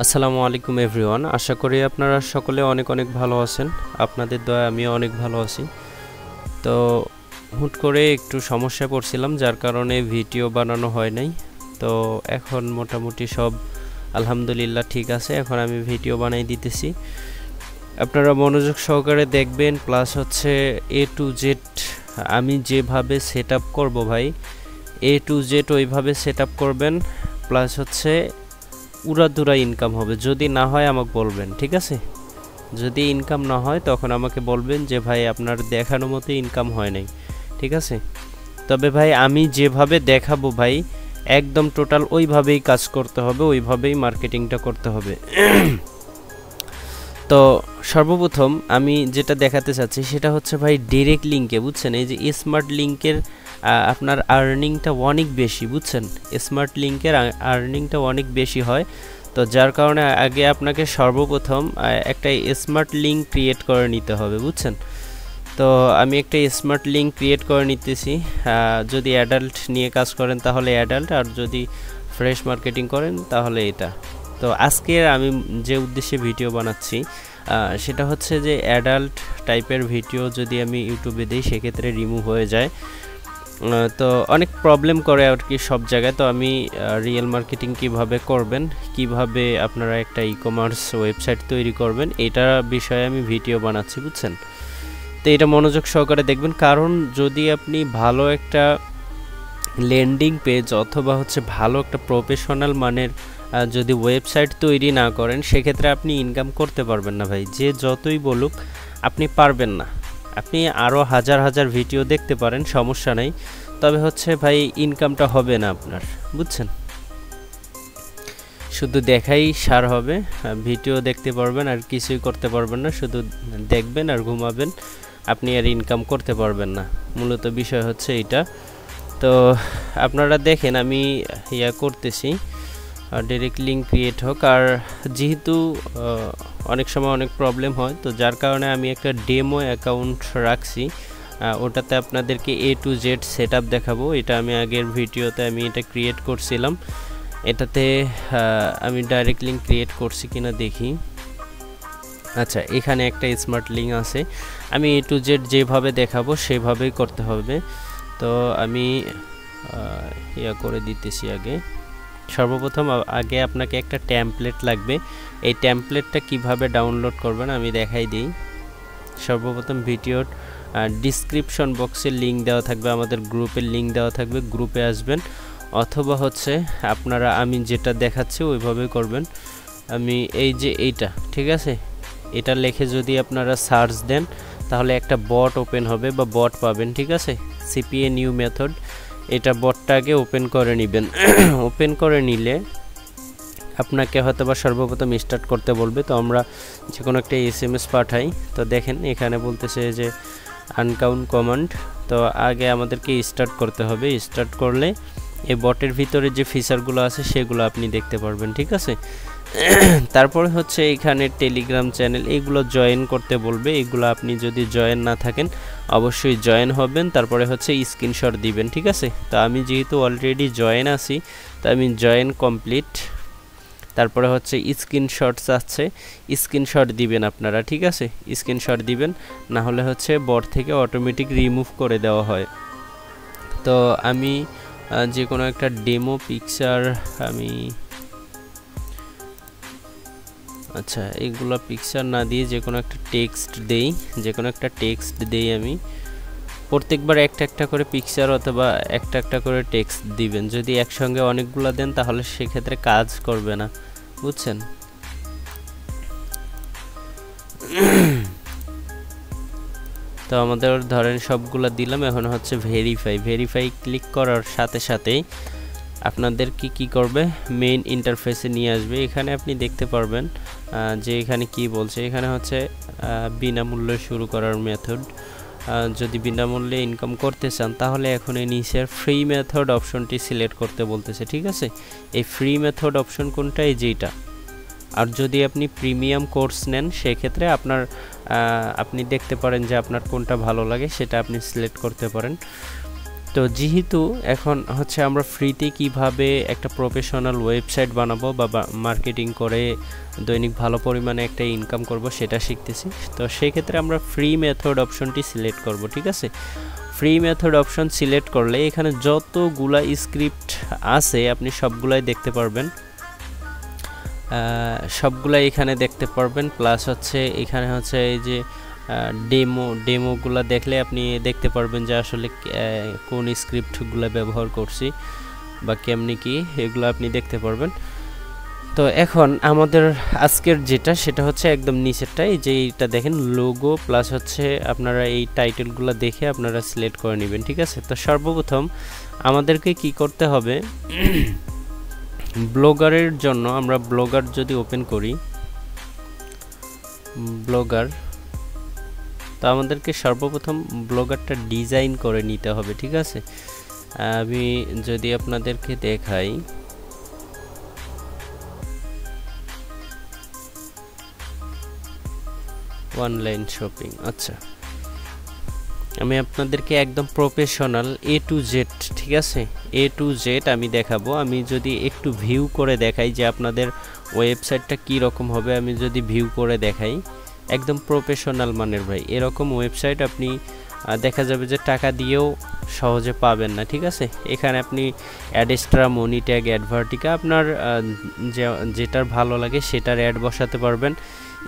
আসসালামু আলাইকুম এভরিওয়ান, আশা করি আপনারা সকলে অনেক অনেক ভালো আছেন। আপনাদের দয়ায় আমিও অনেক ভালো আছি। তো হুট করে একটু সমস্যায় পড়ছিলাম, যার কারণে ভিডিও বানানো হয় নাই। তো এখন মোটামুটি সব আলহামদুলিল্লাহ ঠিক আছে। এখন আমি ভিডিও বানাই দিতেছি, আপনারা মনোযোগ সহকারে দেখবেন। প্লাস হচ্ছে এ টু জেড আমি যেভাবে সেট আপ করবো ভাই, এ টু জেড ওইভাবে সেট আপ করবেন। প্লাস হচ্ছে উড়াধুরা ইনকাম হবে। যদি না হয় আমাকে বলবেন, ঠিক আছে? যদি ইনকাম না হয় তখন আমাকে বলবেন যে ভাই আপনার দেখানো মতো ইনকাম হয় নাই, ঠিক আছে? তবে ভাই আমি যেভাবে দেখাবো ভাই একদম টোটাল ওইভাবেই কাজ করতে হবে, ওইভাবেই মার্কেটিংটা করতে হবে। তো সর্বপ্রথম আমি যেটা দেখাতে চাচ্ছি সেটা হচ্ছে ভাই ডিরেক্ট লিঙ্কে, বুঝছেন? এই যে স্মার্ট লিঙ্কের আপনার আর্নিংটা অনেক বেশি, বুঝছেন? স্মার্ট লিঙ্কের আর্নিংটা অনেক বেশি হয়। তো যার কারণে আগে আপনাকে সর্বপ্রথম একটা স্মার্ট লিঙ্ক ক্রিয়েট করে নিতে হবে, বুঝছেন? তো আমি একটা স্মার্ট লিঙ্ক ক্রিয়েট করে নিতেছি। যদি অ্যাডাল্ট নিয়ে কাজ করেন তাহলে অ্যাডাল্ট, আর যদি ফ্রেশ মার্কেটিং করেন তাহলে এটা। তো আজকে আমি যে উদ্দেশ্যে ভিডিও বানাচ্ছি সেটা হচ্ছে যে অ্যাডাল্ট টাইপের ভিডিও যদি আমি ইউটিউবে দিই সেক্ষেত্রে রিমুভ হয়ে যায়। তো অনেক প্রবলেম করে আর কি সব জায়গায়। তো আমি রিয়েল মার্কেটিং কিভাবে করবেন, কিভাবে আপনারা একটা ই কমার্স ওয়েবসাইট তৈরি করবেন, এটা বিষয়ে আমি ভিডিও বানাচ্ছি, বুঝছেন? তো এটা মনোযোগ সহকারে দেখবেন, কারণ যদি আপনি ভালো একটা ল্যান্ডিং পেজ অথবা হচ্ছে ভালো একটা প্রফেশনাল মানের যদি ওয়েবসাইট তৈরি না করেন সেক্ষেত্রে আপনি ইনকাম করতে পারবেন না ভাই। যে যতই বলুক আপনি পারবেন না। আপনি আরও হাজার হাজার ভিডিও দেখতে পারেন, সমস্যা নেই, তবে হচ্ছে ভাই ইনকামটা হবে না আপনার, বুঝছেন? শুধু দেখাই সার হবে, ভিডিও দেখতে পারবেন আর কিছুই করতে পারবেন না, শুধু দেখবেন আর ঘুমাবেন, আপনি আর ইনকাম করতে পারবেন না। মূলত বিষয় হচ্ছে এইটা। তো আপনারা দেখেন আমি করতেছি ডাইরেক্ট লিঙ্ক ক্রিয়েট হোক। আর যেহেতু অনেক সময় অনেক প্রবলেম হয়, তো যার কারণে আমি একটা ডেমো অ্যাকাউন্ট রাখছি, ওটাতে আপনাদেরকে এ টু জেড সেট আপ দেখাবো। এটা আমি আগের ভিডিওতে আমি এটা ক্রিয়েট করছিলাম। এটাতে আমি ডাইরেক্ট লিঙ্ক ক্রিয়েট করছি কিনা দেখি। আচ্ছা, এখানে একটা স্মার্ট লিঙ্ক আছে। আমি এ টু জেড যেভাবে দেখাবো সেভাবেই করতে হবে। তো আমি করে দিতেছি। আগে সর্বপ্রথম আগে আপনাকে একটা টেমপ্লেট লাগবে। এই টেমপ্লেটটা কিভাবে ডাউনলোড করবেন আমি দেখাই দিই। সর্বপ্রথম ভিডিওর ডিসক্রিপশন বক্সে লিঙ্ক দেওয়া থাকবে, আমাদের গ্রুপের লিঙ্ক দেওয়া থাকবে, গ্রুপে আসবেন। অথবা হচ্ছে আপনারা আমি যেটা দেখাচ্ছি ওইভাবেই করবেন। আমি এই যে এইটা, ঠিক আছে, এটা লিখে যদি আপনারা সার্চ দেন তাহলে একটা বট ওপেন হবে বা বট পাবেন, ঠিক আছে? সিপিএ নিউ মেথড, এটা বটটাকে ওপেন করে নেবেন। ওপেন করে নিলে আপনাকে হয়তো বা সর্বপ্রথম স্টার্ট করতে বলবে। তো আমরা যে কোনো একটা SMS পাঠাই। তো দেখেন এখানে বলতেছে যে আনকাউন্ট কমান্ড। তো আগে আমাদেরকে স্টার্ট করতে হবে। স্টার্ট করলে এই বটের ভিতরে যে ফিচারগুলো আছে সেগুলো আপনি দেখতে পারবেন, ঠিক আছে? তারপরে হচ্ছে এখানে টেলিগ্রাম চ্যানেল, এগুলো জয়েন করতে বলবে। এগুলো আপনি যদি জয়েন না থাকেন অবশ্যই জয়েন হবেন। তারপরে হচ্ছে স্ক্রিনশট দিবেন, ঠিক আছে? তো আমি যেহেতু অলরেডি জয়েন আছি তো আমি জয়েন কমপ্লিট। তারপরে হচ্ছে স্ক্রিনশটস আছে, স্ক্রিনশট দিবেন আপনারা, ঠিক আছে? স্ক্রিনশট দিবেন, না হলে হচ্ছে বট থেকে অটোমেটিক রিমুভ করে দেওয়া হয়। তো আমি যে কোনো একটা ডেমো পিকচার আমি আচ্ছা এইগুলো পিকচার না দিয়ে যে কোনো একটা টেক্সট দেই, যে কোনো একটা টেক্সট দেই। আমি প্রত্যেকবার একটা একটা করে পিকচার অথবা একটা একটা করে টেক্সট দিবেন। যদি একসঙ্গে অনেকগুলো দেন তাহলে সেক্ষেত্রে কাজ করবে না, বুঝছেন? তো আমাদের ধরেন সবগুলো দিলাম। এখন হচ্ছে ভেরিফাই ক্লিক করার সাথে সাথেই আপনাদের কি করবে, মেইন ইন্টারফেসে নিয়ে আসবে। এখানে আপনি দেখতে পারবেন যে এখানে কি বলছে। এখানে হচ্ছে বিনামূল্যে শুরু করার মেথড। যদি বিনামূল্যে ইনকাম করতে চান তাহলে এখন এই নিচের ফ্রি মেথড অপশনটি সিলেক্ট করতে বলতেছে, ঠিক আছে? এই ফ্রি মেথড অপশন কোনটা? এই যেটা। আর যদি আপনি প্রিমিয়াম কোর্স নেন সেক্ষেত্রে আপনি দেখতে পারেন যে আপনার কোনটা ভালো লাগে সেটা আপনি সিলেক্ট করতে পারেন। তো তো যেহেতু এখন হচ্ছে আমরা ফ্রিতে কিভাবে একটা প্রফেশনাল ওয়েবসাইট বানাবো বা মার্কেটিং করে দৈনিক ভালো পরিমাণে একটা ইনকাম করব সেটা শিখতেছি। তো সেই ক্ষেত্রে আমরা ফ্রি মেথড অপশনটি সিলেক্ট করব, ঠিক আছে। ফ্রি মেথড অপশন সিলেক্ট করলে এখানে যতগুলা স্ক্রিপ্ট আছে আপনি সবগুলাই দেখতে পারবেন, সবগুলাই এখানে দেখতে পারবেন। প্লাস হচ্ছে এখানে হচ্ছে এই যে ডেমোগুলো দেখলে আপনি দেখতে পারবেন যে আসলে কোন স্ক্রিপ্টগুলো ব্যবহার করছি বা কেমনি কি, এগুলো আপনি দেখতে পারবেন। তো এখন আমাদের আজকের যেটা সেটা হচ্ছে একদম নিচেরটা, এই যে এইটা দেখেন লোগো, প্লাস হচ্ছে আপনারা এই টাইটেলগুলো দেখে আপনারা সিলেক্ট করে নেবেন, ঠিক আছে। তো সর্বপ্রথম আমাদেরকে কি করতে হবে, ব্লগারের জন্য আমরা ব্লগার যদি ওপেন করি, ব্লগার, তো আমাদেরকে সর্বপ্রথম ব্লগারটা ডিজাইন করে নিতে হবে, ঠিক আছে। আমি যদি আপনাদেরকে দেখাই, অনলাইন শপিং, আচ্ছা আমি আপনাদেরকে একদম প্রফেশনাল A to Z, ঠিক আছে, A to Z আমি দেখাবো। আমি যদি একটু ভিউ করে দেখাই যে আপনাদের ওয়েবসাইটটা কি রকম হবে, আমি যদি ভিউ করে দেখাই একদম প্রফেশনাল মানের ভাই, এরকম ওয়েবসাইট আপনি দেখা যাবে যে টাকা দিয়েও সহজে পাবেন না, ঠিক আছে। এখানে আপনি অ্যাডেস্ট্রা, মনি ট্যাগ, অ্যাডভার্টিকা, আপনার যেটার ভালো লাগে সেটার অ্যাড বসাতে পারবেন।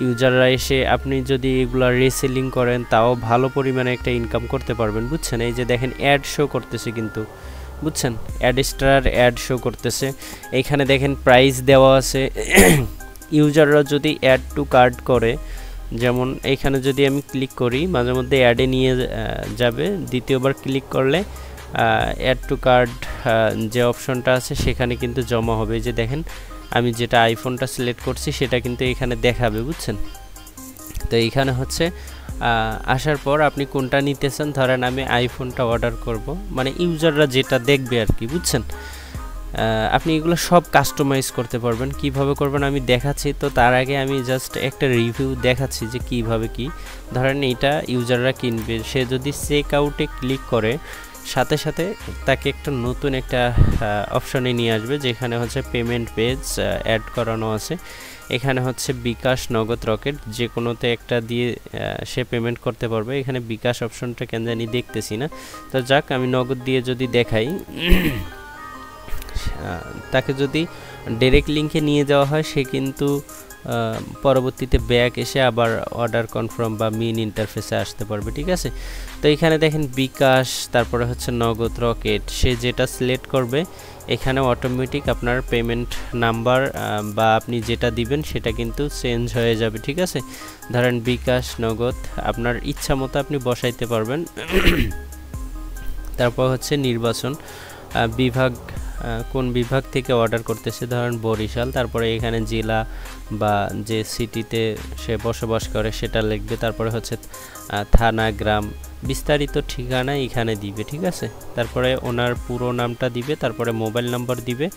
ইউজাররা এসে আপনি যদি এগুলো রিসেলিং করেন তাও ভালো পরিমাণে একটা ইনকাম করতে পারবেন, বুঝছেন। এই যে দেখেন অ্যাড শো করতেছে কিন্তু, বুঝছেন, অ্যাডেস্ট্রার অ্যাড শো করতেছে। এইখানে দেখেন প্রাইস দেওয়া আছে। ইউজাররা যদি অ্যাড টু কার্ট করে, যেমন এইখানে যদি আমি ক্লিক করি মাঝে মধ্যে অ্যাডে নিয়ে যাবে, দ্বিতীয়বার ক্লিক করলে অ্যাড টু কার্ট যে অপশনটা আছে সেখানে কিন্তু জমা হবে। যে দেখেন আমি যেটা আইফোনটা সিলেক্ট করছি সেটা কিন্তু এখানে দেখাবে, বুঝছেন। তো এইখানে হচ্ছে আসার পর আপনি কোনটা নিতেছেন, ধরেন আমি আইফোনটা অর্ডার করব, মানে ইউজাররা যেটা দেখবে আর কি, বুঝছেন। আপনি এগুলো সব কাস্টমাইজ করতে পারবেন। কিভাবে করবেন আমি দেখাচ্ছি। তো তার আগে আমি জাস্ট একটা রিভিউ দেখাচ্ছি যে কিভাবে কি, ধরেন এইটা ইউজাররা কিনবে, সে যদি চেক আউটে ক্লিক করে সাথে সাথে তাকে একটা নতুন একটা অপশনে নিয়ে আসবে যেখানে হচ্ছে পেমেন্ট পেজ অ্যাড করানো আছে। এখানে হচ্ছে বিকাশ, নগদ, রকেট, যে কোনোতে একটা দিয়ে সে পেমেন্ট করতে পারবে। এখানে বিকাশ অপশনটা কেন জানি দেখতেছি না, তো যাক আমি নগদ দিয়ে যদি দেখাই, তাকে যদি ডাইরেক্ট লিঙ্কে নিয়ে যাওয়া হয় সে কিন্তু পরবর্তীতে ব্যাক এসে আবার অর্ডার কনফার্ম বা মেইন ইন্টারফেসে আসতে পারবে, ঠিক আছে। তো এখানে দেখেন বিকাশ, তারপরে হচ্ছে নগদ, রকেট, সে যেটা সিলেক্ট করবে এখানে অটোমেটিক আপনার পেমেন্ট নাম্বার বা আপনি যেটা দিবেন সেটা কিন্তু চেঞ্জ হয়ে যাবে, ঠিক আছে। ধরেন বিকাশ, নগদ, আপনার ইচ্ছা মতো আপনি বসাইতে পারবেন। তারপর হচ্ছে নির্বাচন বিভাগ, কোন বিভাগ থেকে অর্ডার করতেছে, ধরেন বরিশাল, তারপরে এখানে জেলা বা যে সিটিতে সে বসবাস করে সেটা লিখবে, তারপরে হচ্ছে থানা, গ্রাম, বিস্তারিত ঠিকানা এখানে দিবে, ঠিক আছে। তারপরে ওনার পুরো নামটা দিবে, তারপরে মোবাইল নাম্বার দিবে,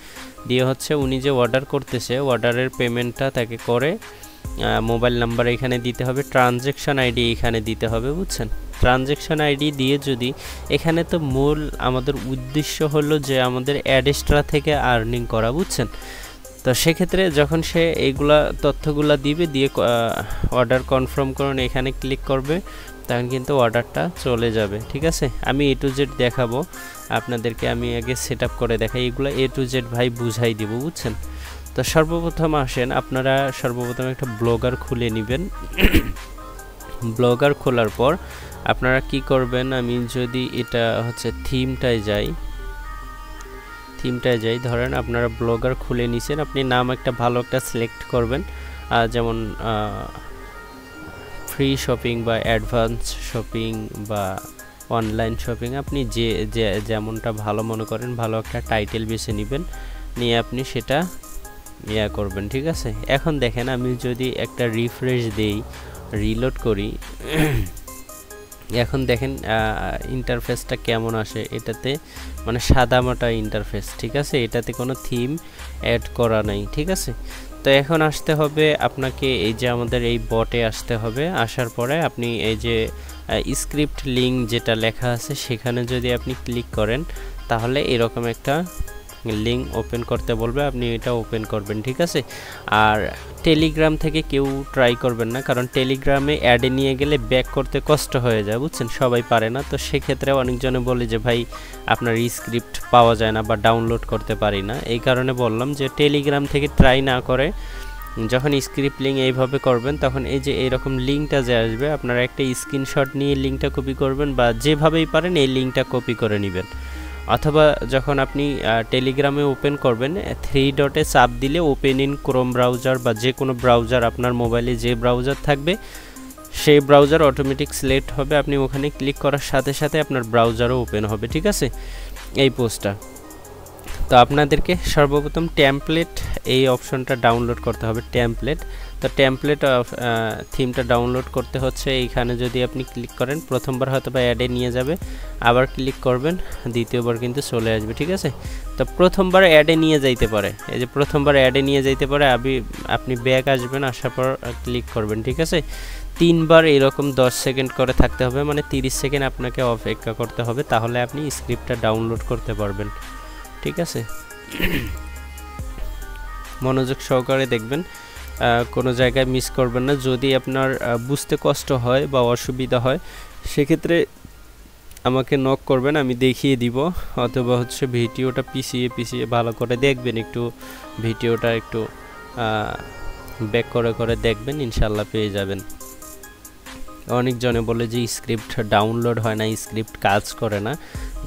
দিয়ে হচ্ছে উনি যে অর্ডার করতেছে অর্ডারের পেমেন্টটা তাকে করে মোবাইল নাম্বার এখানে দিতে হবে, ট্রানজ্যাকশন আইডি এখানে দিতে হবে, বুঝছেন। ট্রানজ্যাকশন আইডি দিয়ে যদি, এখানে তো মূল আমাদের উদ্দেশ্য হলো যে আমাদের অ্যাডেস্ট্রা থেকে আর্নিং করা, বুঝছেন। তো সেক্ষেত্রে যখন সে এইগুলা তথ্যগুলা দিবে, দিয়ে অর্ডার কনফার্ম করুন এখানে ক্লিক করবে, তখন কিন্তু অর্ডারটা চলে যাবে, ঠিক আছে। আমি A to Z দেখাবো আপনাদেরকে, আমি আগে সেট আপ করে দেখাই, এগুলো A to Z ভাই বুঝাই দিব, বুঝছেন। তো সর্বপ্রথম আসেন, আপনারা সর্বপ্রথম একটা ব্লগার খুলে নেবেন। ব্লগার খোলার পর আপনারা কি করবেন, আমি যদি এটা হচ্ছে থিমটায় যাই, ধরেন আপনারা ব্লগার খুলে নিছেন, আপনি নাম একটা ভালো একটা সিলেক্ট করবেন, যেমন ফ্রি শপিং বা অ্যাডভান্স শপিং বা অনলাইন শপিং, আপনি যেমনটা ভালো মনে করেন ভালো একটা টাইটেল বেছে নেবেন, নিয়ে আপনি সেটা করবেন, ঠিক আছে। এখন দেখেন আমি যদি একটা রিফ্রেশ দেই, রিলোড করি, এখন দেখেন ইন্টারফেসটা কেমন আসে, এটাতে মানে সাদামাটা ইন্টারফেস, ঠিক আছে, এটাতে কোনো থিম অ্যাড করা নাই, ঠিক আছে। তো এখন আসতে হবে আপনাকে এই যে আমাদের এই বটে আসতে হবে, আসার পরে আপনি এই যে স্ক্রিপ্ট লিঙ্ক যেটা লেখা আছে সেখানে যদি আপনি ক্লিক করেন তাহলে এরকম একটা লিঙ্ক ওপেন করতে বলবে, আপনি এটা ওপেন করবেন, ঠিক আছে। আর টেলিগ্রাম থেকে কেউ ট্রাই করবেন না, কারণ টেলিগ্রামে অ্যাডে নিয়ে গেলে ব্যাক করতে কষ্ট হয়ে যায়, বুঝছেন, সবাই পারে না। তো সেক্ষেত্রে অনেকজনে বলে যে ভাই আপনার স্ক্রিপ্ট পাওয়া যায় না বা ডাউনলোড করতে পারি না, এই কারণে বললাম যে টেলিগ্রাম থেকে ট্রাই না করে যখন স্ক্রিপ্ট লিঙ্ক এইভাবে করবেন তখন এই যে এইরকম লিঙ্কটা যে আসবে আপনারা একটা স্ক্রিনশট নিয়ে লিঙ্কটা কপি করবেন বা যেভাবেই পারেন এই লিঙ্কটা কপি করে নেবেন। অথবা যখন আপনি টেলিগ্রামে ওপেন করবেন 3 ডটে চাপ দিলে ওপেন ইন ক্রোম ব্রাউজার বা যে কোনো ব্রাউজার, আপনার মোবাইলে যে ব্রাউজার থাকবে সেই ব্রাউজার অটোমেটিক সিলেক্ট হবে, আপনি ওখানে ক্লিক করার সাথে সাথে আপনার ব্রাউজারও ওপেন হবে, ঠিক আছে, এই পোস্টটা। তো আপনাদেরকে সর্বপ্রথম টেমপ্লেট এই অপশনটা ডাউনলোড করতে হবে, টেমপ্লেট। তো টেমপ্লেট থিমটা ডাউনলোড করতে হচ্ছে এইখানে যদি আপনি ক্লিক করেন প্রথমবার হয়তো বা অ্যাডে নিয়ে যাবে, আবার ক্লিক করবেন দ্বিতীয়বার কিন্তু চলে আসবে, ঠিক আছে। তো প্রথমবার অ্যাডে নিয়ে যাইতে পারে, এই যে প্রথমবার অ্যাডে নিয়ে যাইতে পারে, আপনি ব্যাক আসবেন, আসার পর ক্লিক করবেন, ঠিক আছে। 3 বার এরকম 10 সেকেন্ড করে থাকতে হবে, মানে 30 সেকেন্ড আপনাকে অপেক্ষা করতে হবে, তাহলে আপনি স্ক্রিপ্টটা ডাউনলোড করতে পারবেন, ঠিক আছে। মনোযোগ সহকারে দেখবেন, কোনো জায়গায় মিস করবেন না। যদি আপনার বুঝতে কষ্ট হয় বা অসুবিধা হয় সেক্ষেত্রে আমাকে নক করবেন, আমি দেখিয়ে দিব, অথবা হচ্ছে ভিডিওটা পিছিয়ে ভালো করে দেখবেন, একটু ভিডিওটা একটু ব্যাক করে দেখবেন, ইনশাল্লাহ পেয়ে যাবেন। অনেকজনে বলে যে স্ক্রিপ্ট ডাউনলোড হয় না, স্ক্রিপ্ট কাজ করে না,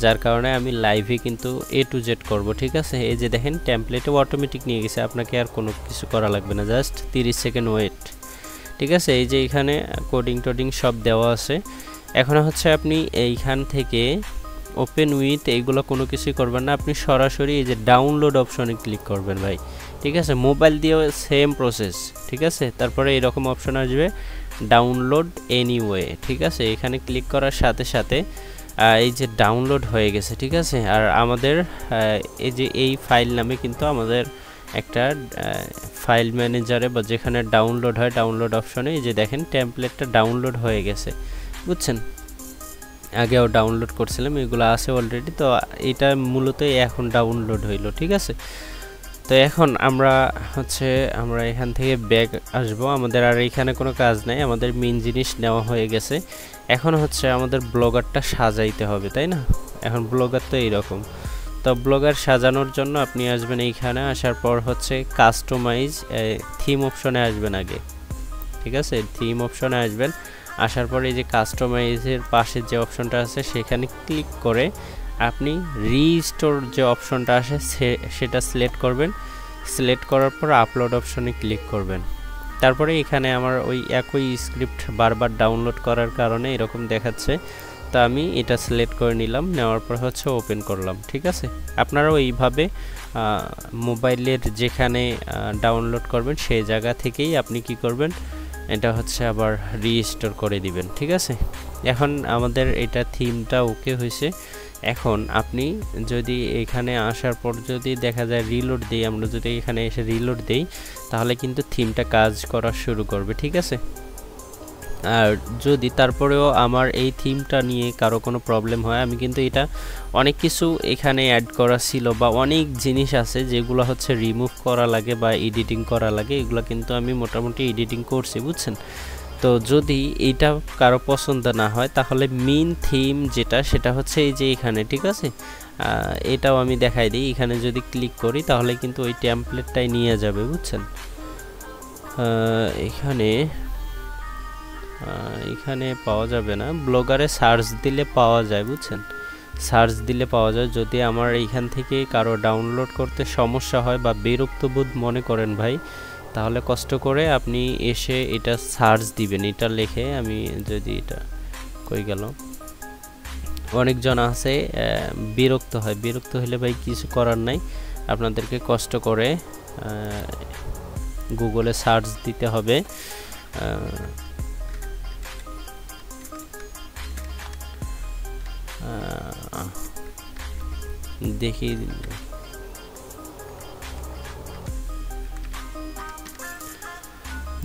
যার কারণে আমি লাইভে কিন্তু A to Z করব, ঠিক আছে। এই যে দেখেন টেমপ্লেটে অটোমেটিক নিয়ে গেছে, আপনাকে আর কোনো কিছু করা লাগবে না, জাস্ট 30 সেকেন্ড ওয়েট, ঠিক আছে। এই যে এখানে কোডিং সব দেওয়া আছে। এখন হচ্ছে আপনি এইখান থেকে ওপেন উইথ এইগুলো কোনো কিছুই করবেন না, আপনি সরাসরি এই যে ডাউনলোড অপশনে ক্লিক করবেন ভাই, ঠিক আছে। মোবাইল দিয়েও সেম প্রসেস, ঠিক আছে। তারপরে এরকম অপশন আসবে ডাউনলোড এনিওয়ে, ঠিক আছে। এখানে ক্লিক করার সাথে সাথে এই যে ডাউনলোড হয়ে গেছে, ঠিক আছে। আর আমাদের এই যে এই ফাইল নামে কিন্তু আমাদের একটা ফাইল ম্যানেজারে বা যেখানে ডাউনলোড হয় ডাউনলোড অপশনে এই যে দেখেন টেমপ্লেটটা ডাউনলোড হয়ে গেছে, বুঝছেন। আগেও ডাউনলোড করছিলাম, এগুলো আছে অলরেডি, তো এটা মূলত এখন ডাউনলোড হইলো, ঠিক আছে। তো এখন আমরা এখান থেকে ব্যাক আসব, আমাদের আর এখানে কোনো কাজ নাই, আমাদের মেইন জিনিস নেওয়া হয়ে গেছে। এখন হচ্ছে আমাদের ব্লগারটা সাজাইতে হবে, তাই না। এখন ব্লগার তো এইরকম, তো ব্লগার সাজানোর জন্য আপনি আসবেন এইখানে, আসার পর হচ্ছে কাস্টমাইজ থিম অপশনে আসবেন আগে, ঠিক আছে। থিম অপশনে আসবেন, আসার পর এই যে কাস্টমাইজের পাশে যে অপশনটা আছে সেখানে ক্লিক করে আপনি রিস্টোর যে অপশনটা আসে সেটা সিলেক্ট করবেন। সিলেক্ট করার পর আপলোড অপশনে ক্লিক করবেন। তারপরে এখানে আমার ওই একই স্ক্রিপ্ট বারবার ডাউনলোড করার কারণে এরকম দেখাচ্ছে, তো আমি এটা সিলেক্ট করে নিলাম, নেওয়ার পর হচ্ছে ওপেন করলাম, ঠিক আছে। আপনারাও এইভাবে মোবাইলের যেখানে ডাউনলোড করবেন সেই জায়গা থেকেই আপনি কি করবেন, এটা হচ্ছে আবার রিস্টোর করে দিবেন, ঠিক আছে। এখন আমাদের এটা থিমটা ওকে হয়েছে। এখন আপনি যদি এখানে আসার পর যদি দেখা যায় রিলোড দিই, আমরা যদি এখানে এসে রিলোড দিই তাহলে কিন্তু থিমটা কাজ করা শুরু করবে, ঠিক আছে। আর যদি তারপরেও আমার এই থিমটা নিয়ে কারো কোনো প্রবলেম হয়, আমি কিন্তু এটা অনেক কিছু এখানে অ্যাড করা ছিল বা অনেক জিনিস আছে যেগুলো হচ্ছে রিমুভ করা লাগে বা এডিটিং করা লাগে, এগুলো কিন্তু আমি মোটামুটি এডিটিং করছি, বুঝছেন। তো যদি এইটা কারো পছন্দ না হয় তাহলে মেইন থিম যেটা সেটা হচ্ছে এই যে এখানে, ঠিক আছে। এটাও আমি দেখাই দিই, এখানে যদি ক্লিক করি তাহলে কিন্তু ওই টেমপ্লেটটাই নিয়ে যাবে, বুঝছেন। এখানে পাওয়া যাবে না, ব্লগারে সার্চ দিলে পাওয়া যায়, বুঝছেন। সার্চ দিলে পাওয়া যায়। যদি আমার এইখান থেকে কারো ডাউনলোড করতে সমস্যা হয় বা বিরক্ত বোধ মনে করেন ভাই, তাহলে কষ্ট করে আপনি এসে এটা সার্চ দিবেন, এটা লিখে আমি যদি এটা কই গেল, অনেকজন আছে বিরক্ত হয়, বিরক্ত হলে ভাই কিছু করার নাই, আপনাদেরকে কষ্ট করে গুগলে সার্চ দিতে হবে। দেখি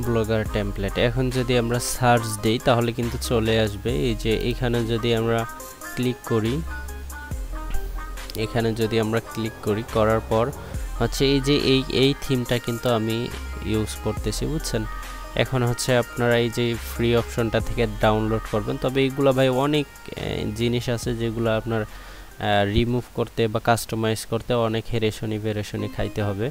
ব্লগার টেমপ্লেট। এখন যদি আমরা সার্চ দিই তাহলে কিন্তু চলে আসবে। এই যে এখানে যদি আমরা ক্লিক করি, এখানে যদি আমরা ক্লিক করি, করার পর হচ্ছে এই যে এই থিমটা কিন্তু আমি ইউজ করতেছি, বুঝছেন। এখন হচ্ছে আপনারা এই যে ফ্রি অপশনটা থেকে ডাউনলোড করবেন। তবে এইগুলো ভাই অনেক জিনিস আছে যেগুলো আপনার রিমুভ করতে বা কাস্টমাইজ করতে অনেক হেরেশনি খাইতে হবে।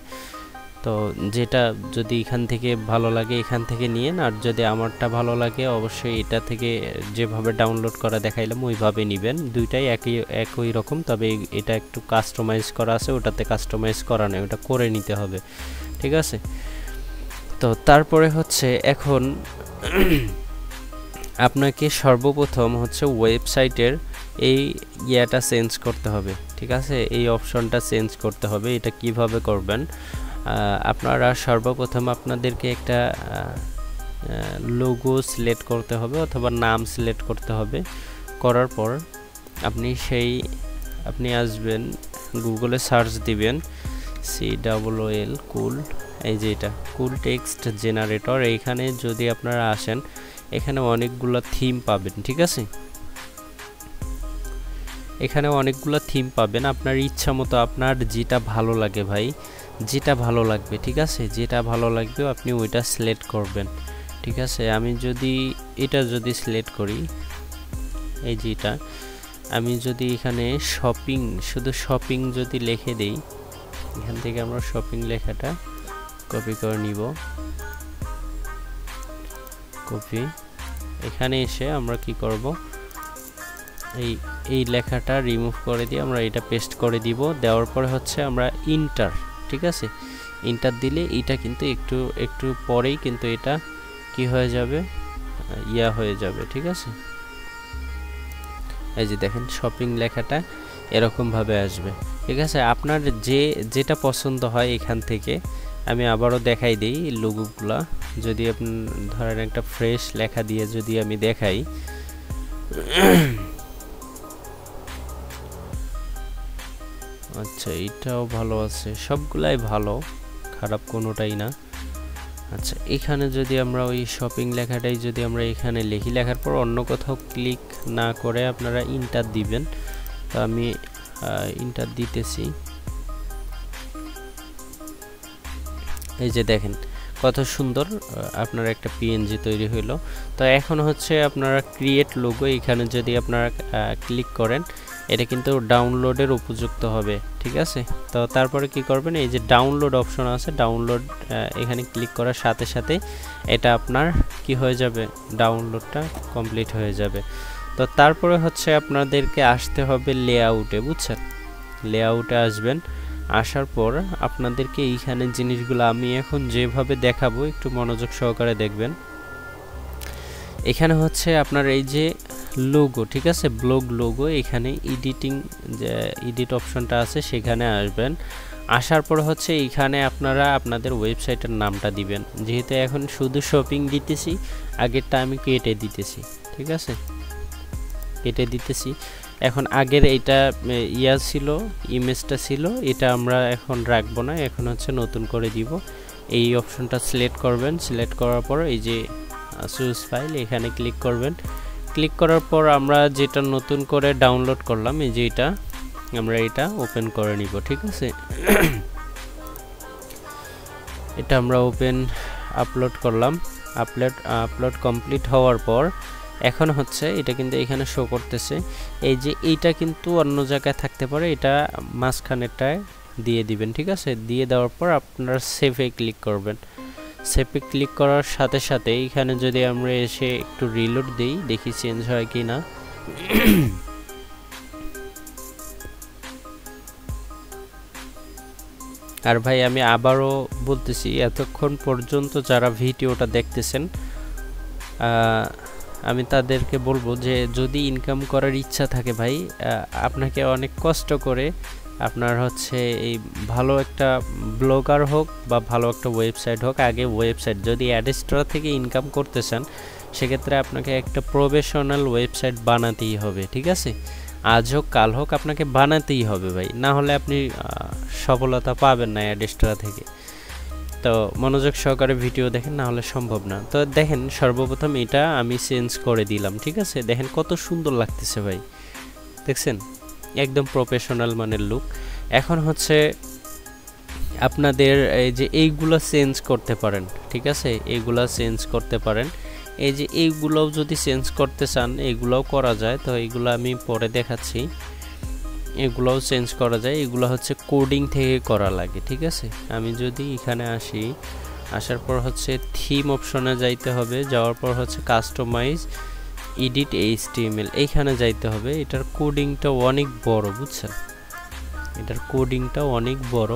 তো যেটা যদি এখান থেকে ভালো লাগে এখান থেকে নিয়েন, আর যদি আমারটা ভালো লাগে অবশ্যই এটা থেকে যেভাবে ডাউনলোড করা দেখাইলাম ওইভাবে নেবেন। দুইটাই একই রকম, তবে এটা একটু কাস্টমাইজ করা আছে, ওটাতে কাস্টমাইজ করা নেই, ওটা করে নিতে হবে, ঠিক আছে। তো তারপরে হচ্ছে এখন আপনাকে সর্বপ্রথম হচ্ছে ওয়েবসাইটের এই ইয়াটা চেঞ্জ করতে হবে, ঠিক আছে। এই অপশনটা চেঞ্জ করতে হবে। এটা কিভাবে করবেন, আপনারা সর্বপ্রথম আপনাদেরকে একটা লোগো সিলেক্ট করতে হবে অথবা নাম সিলেক্ট করতে হবে। করার পর আপনি আসবেন গুগলে, সার্চ দিবেন COOL কুল, এই যে এটা কুল টেক্সট জেনারেটর। এইখানে যদি আপনারা আসেন এখানে অনেকগুলো থিম পাবেন, ঠিক আছে। এখানে অনেকগুলো থিম পাবেন, আপনার ইচ্ছা মতো আপনার যেটা ভালো লাগে ভাই, যেটা ভালো লাগবে, ঠিক আছে। যেটা ভালো লাগবে আপনি ওইটা সিলেক্ট করবেন, ঠিক আছে। আমি যদি এটা সিলেক্ট করি, এই যে এটা আমি যদি এখানে শপিং, শুধু শপিং যদি লিখে দেই, এখান থেকে আমরা শপিং লেখাটা কপি করে নিব, কপি। এখানে এসে আমরা কি করব, এই লেখাটা রিমুভ করে দিয়ে আমরা এটা পেস্ট করে দিব। দেওয়ার পরে হচ্ছে আমরা ইন্টার, ঠিক আছে। ইন্টার দিলে এটা কিন্তু একটু পরেই কিন্তু এটা কি হয়ে যাবে, ইয়া হয়ে যাবে, ঠিক আছে। এই যে দেখেন শপিং লেখাটা এরকম ভাবে আসবে, ঠিক আছে। আপনার যেটা পছন্দ হয় এখান থেকে আমি আবারও দেখাই দিই লোগোগুলা। যদি আপনি ধরেন একটা ফ্রেশ লেখা দিয়ে যদি আমি দেখাই, আচ্ছা এটাও ভালো আছে, সবগুলাই ভালো, খারাপ কোনোটাই না। আচ্ছা এখানে যদি আমরা ওই শপিং লেখাটাই যদি আমরা এখানে লিখি, লেখার পর অন্য কোথাও ক্লিক না করে আপনারা ইন্টার দিবেন। তো আমি ইন্টার দিতেছি, এই যে দেখেন কত সুন্দর আপনার একটা পিএনজি তৈরি হইলো। তো এখন হচ্ছে আপনারা ক্রিয়েট লোগো, এখানে যদি আপনারা ক্লিক করেন এটা কিন্তু ডাউনলোডের উপযুক্ত হবে, ঠিক আছে। তো তারপরে কি করবেন, এই যে ডাউনলোড অপশন আছে, ডাউনলোড এখানে ক্লিক করার সাথে সাথে এটা আপনার কি হয়ে যাবে, ডাউনলোডটা কমপ্লিট হয়ে যাবে। তো তারপরে হচ্ছে আপনাদেরকে আসতে হবে লেআউটে, বুঝছেন। লেআউটে আসবেন, আসার পর আপনাদেরকে এইখানে জিনিসগুলো আমি এখন যেভাবে দেখাবো একটু মনোযোগ সহকারে দেখবেন। এখানে হচ্ছে আপনার এই যে লোগো, ঠিক আছে, ব্লগ লোগো, এখানে এডিট অপশনটা আছে, সেখানে আসবেন। আসার পর হচ্ছে এইখানে আপনারা আপনাদের ওয়েবসাইটের নামটা দিবেন। যেহেতু এখন শুধু শপিং দিতেছি, আগেরটা আমি কেটে দিতেছি, ঠিক আছে, কেটে দিতেছি। এখন আগের এইটা ইয়া ছিল, ইমেজটা ছিল, এটা আমরা এখন রাখবো না, এখন হচ্ছে নতুন করে দিব। এই অপশনটা সিলেক্ট করবেন, সিলেক্ট করার পর এই যে চুজ ফাইল এখানে ক্লিক করবেন। ক্লিক করার পর আমরা যেটা নতুন করে ডাউনলোড করলাম, এই যে এটা আমরা এটা ওপেন করে নিব, ঠিক আছে। এটা আমরা আপলোড করলাম। আপলোড কমপ্লিট হওয়ার পর এখন হচ্ছে এটা কিন্তু এখানে শো করতেছে, এই যে এইটা কিন্তু অন্য জায়গায় থাকতে পারে, এটা মাঝখানেরটায় দিয়ে দিবেন, ঠিক আছে। দিয়ে দেওয়ার পর আপনারা সেভে ক্লিক করবেন। সেভে ক্লিক করার সাথে সাথে এখানে যদি আমরা এসে একটু রিলোড দিই, দেখি চেঞ্জ হয় কি না। আর ভাই আমি আবারও বলতেছি, এতক্ষণ পর্যন্ত যারা ভিডিওটা দেখতেছেন আমি তাদেরকে বলবো যে যদি ইনকাম করার ইচ্ছা থাকে ভাই, আপনাকে অনেক কষ্ট করে আপনার হচ্ছে এই ভালো একটা ব্লগার হোক বা ভালো একটা ওয়েবসাইট হোক, আগে ওয়েবসাইট যদি অ্যাডস্টোর থেকে ইনকাম করতে চান সেক্ষেত্রে আপনাকে একটা প্রফেশনাল ওয়েবসাইট বানাতেই হবে, ঠিক আছে। আজ হোক কাল হোক আপনাকে বানাতেই হবে ভাই, না হলে আপনি সফলতা পাবেন না অ্যাডস্টোর থেকে। তো মনোযোগ সহকারে ভিডিও দেখেন, না হলে সম্ভব না। তো দেখেন সর্বপ্রথম এটা আমি চেঞ্জ করে দিলাম, ঠিক আছে। দেখেন কত সুন্দর লাগতেছে ভাই, দেখছেন একদম প্রফেশনাল মানের লুক। এখন হচ্ছে আপনাদের এই যে এইগুলো চেঞ্জ করতে পারেন, ঠিক আছে, এইগুলো চেঞ্জ করতে পারেন। এই যে এইগুলোও যদি চেঞ্জ করতে চান এইগুলোও করা যায়, তো এইগুলো আমি পরে দেখাচ্ছি। এগুলোও চেঞ্জ করা যায়, এগুলো হচ্ছে কোডিং থেকে করা লাগে, ঠিক আছে। আমি যদি এখানে আসি, আসার পর হচ্ছে থিম অপশনে যাইতে হবে, যাওয়ার পর হচ্ছে কাস্টমাইজ এডিট HTML এইখানে যাইতে হবে। এটার কোডিংটা অনেক বড়, বুঝছেন, এটার কোডিংটা অনেক বড়।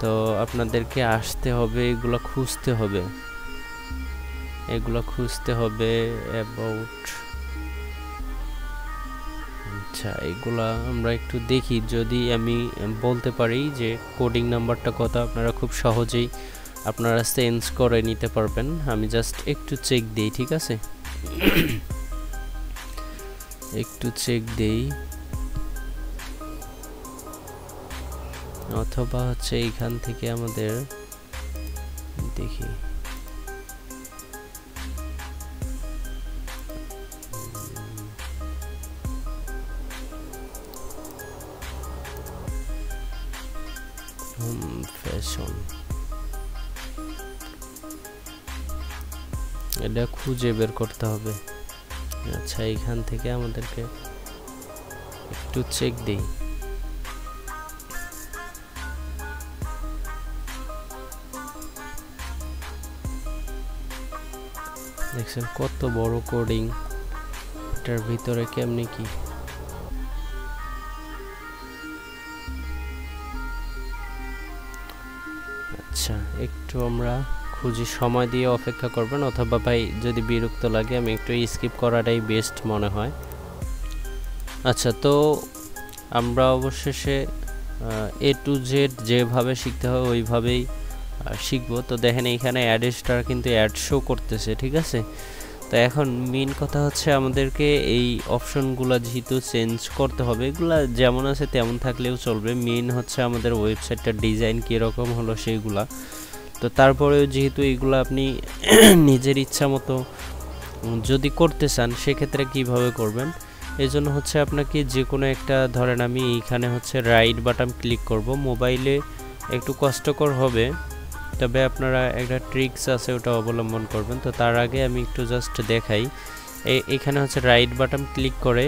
তো আপনাদেরকে আসতে হবে, এগুলো খুঁজতে হবে, এগুলো খুঁজতে হবে অ্যাবাউট। আচ্ছা এগুলা আমরা একটু দেখি, যদি আমি বলতে পারি যে কোডিং নাম্বারটা কত, আপনারা খুব সহজেই আপনারা চেঞ্জ করে নিতে পারবেন। আমি জাস্ট একটু চেক দিই, ঠিক আছে, একটু চেক দেই, অথবা হচ্ছে এইখান থেকে আমাদের দেখি। ফ্যাশন এটা খুঁজে বের করতে হবে। আচ্ছা এইখান থেকে আমাদেরকে একটু চেক দেই। দেখছেন কত বড় কোডিং, এটার ভিতরে কেমনি কি। আচ্ছা একটু আমরা খুঁজি, সময় দিয়ে অপেক্ষা করবেন, অথবা ভাই যদি বিরক্ত লাগে আমি একটু স্কিপ করাটাই বেস্ট মনে হয়। আচ্ছা তো আমরা অবশেষে A to Z যেভাবে শিখতে হয় ওইভাবেই শিখবো। তো দেখেন এইখানে অ্যাড স্টার কিন্তু অ্যাড শো করতেছে, ঠিক আছে। তো এখন মেইন কথা হচ্ছে আমাদেরকে এই অপশনগুলো যেহেতু চেঞ্জ করতে হবে, এগুলা যেমন আছে তেমন থাকলেও চলবে। মেইন হচ্ছে আমাদের ওয়েবসাইটটার ডিজাইন কীরকম হলো সেইগুলা। তো তারপরেও যেহেতু এইগুলো আপনি নিজের ইচ্ছা মতো যদি করতে চান সেক্ষেত্রে কিভাবে করবেন, এই জন্য হচ্ছে আপনাকে যে কোনো একটা, ধরেন আমি এইখানে হচ্ছে রাইট বাটন ক্লিক করব। মোবাইলে একটু কষ্টকর হবে, তবে আপনারা একটা ট্রিক্স আছে ওটা অবলম্বন করবেন। তো তার আগে আমি একটু জাস্ট দেখাই। এখানে হচ্ছে রাইট বাটন ক্লিক করে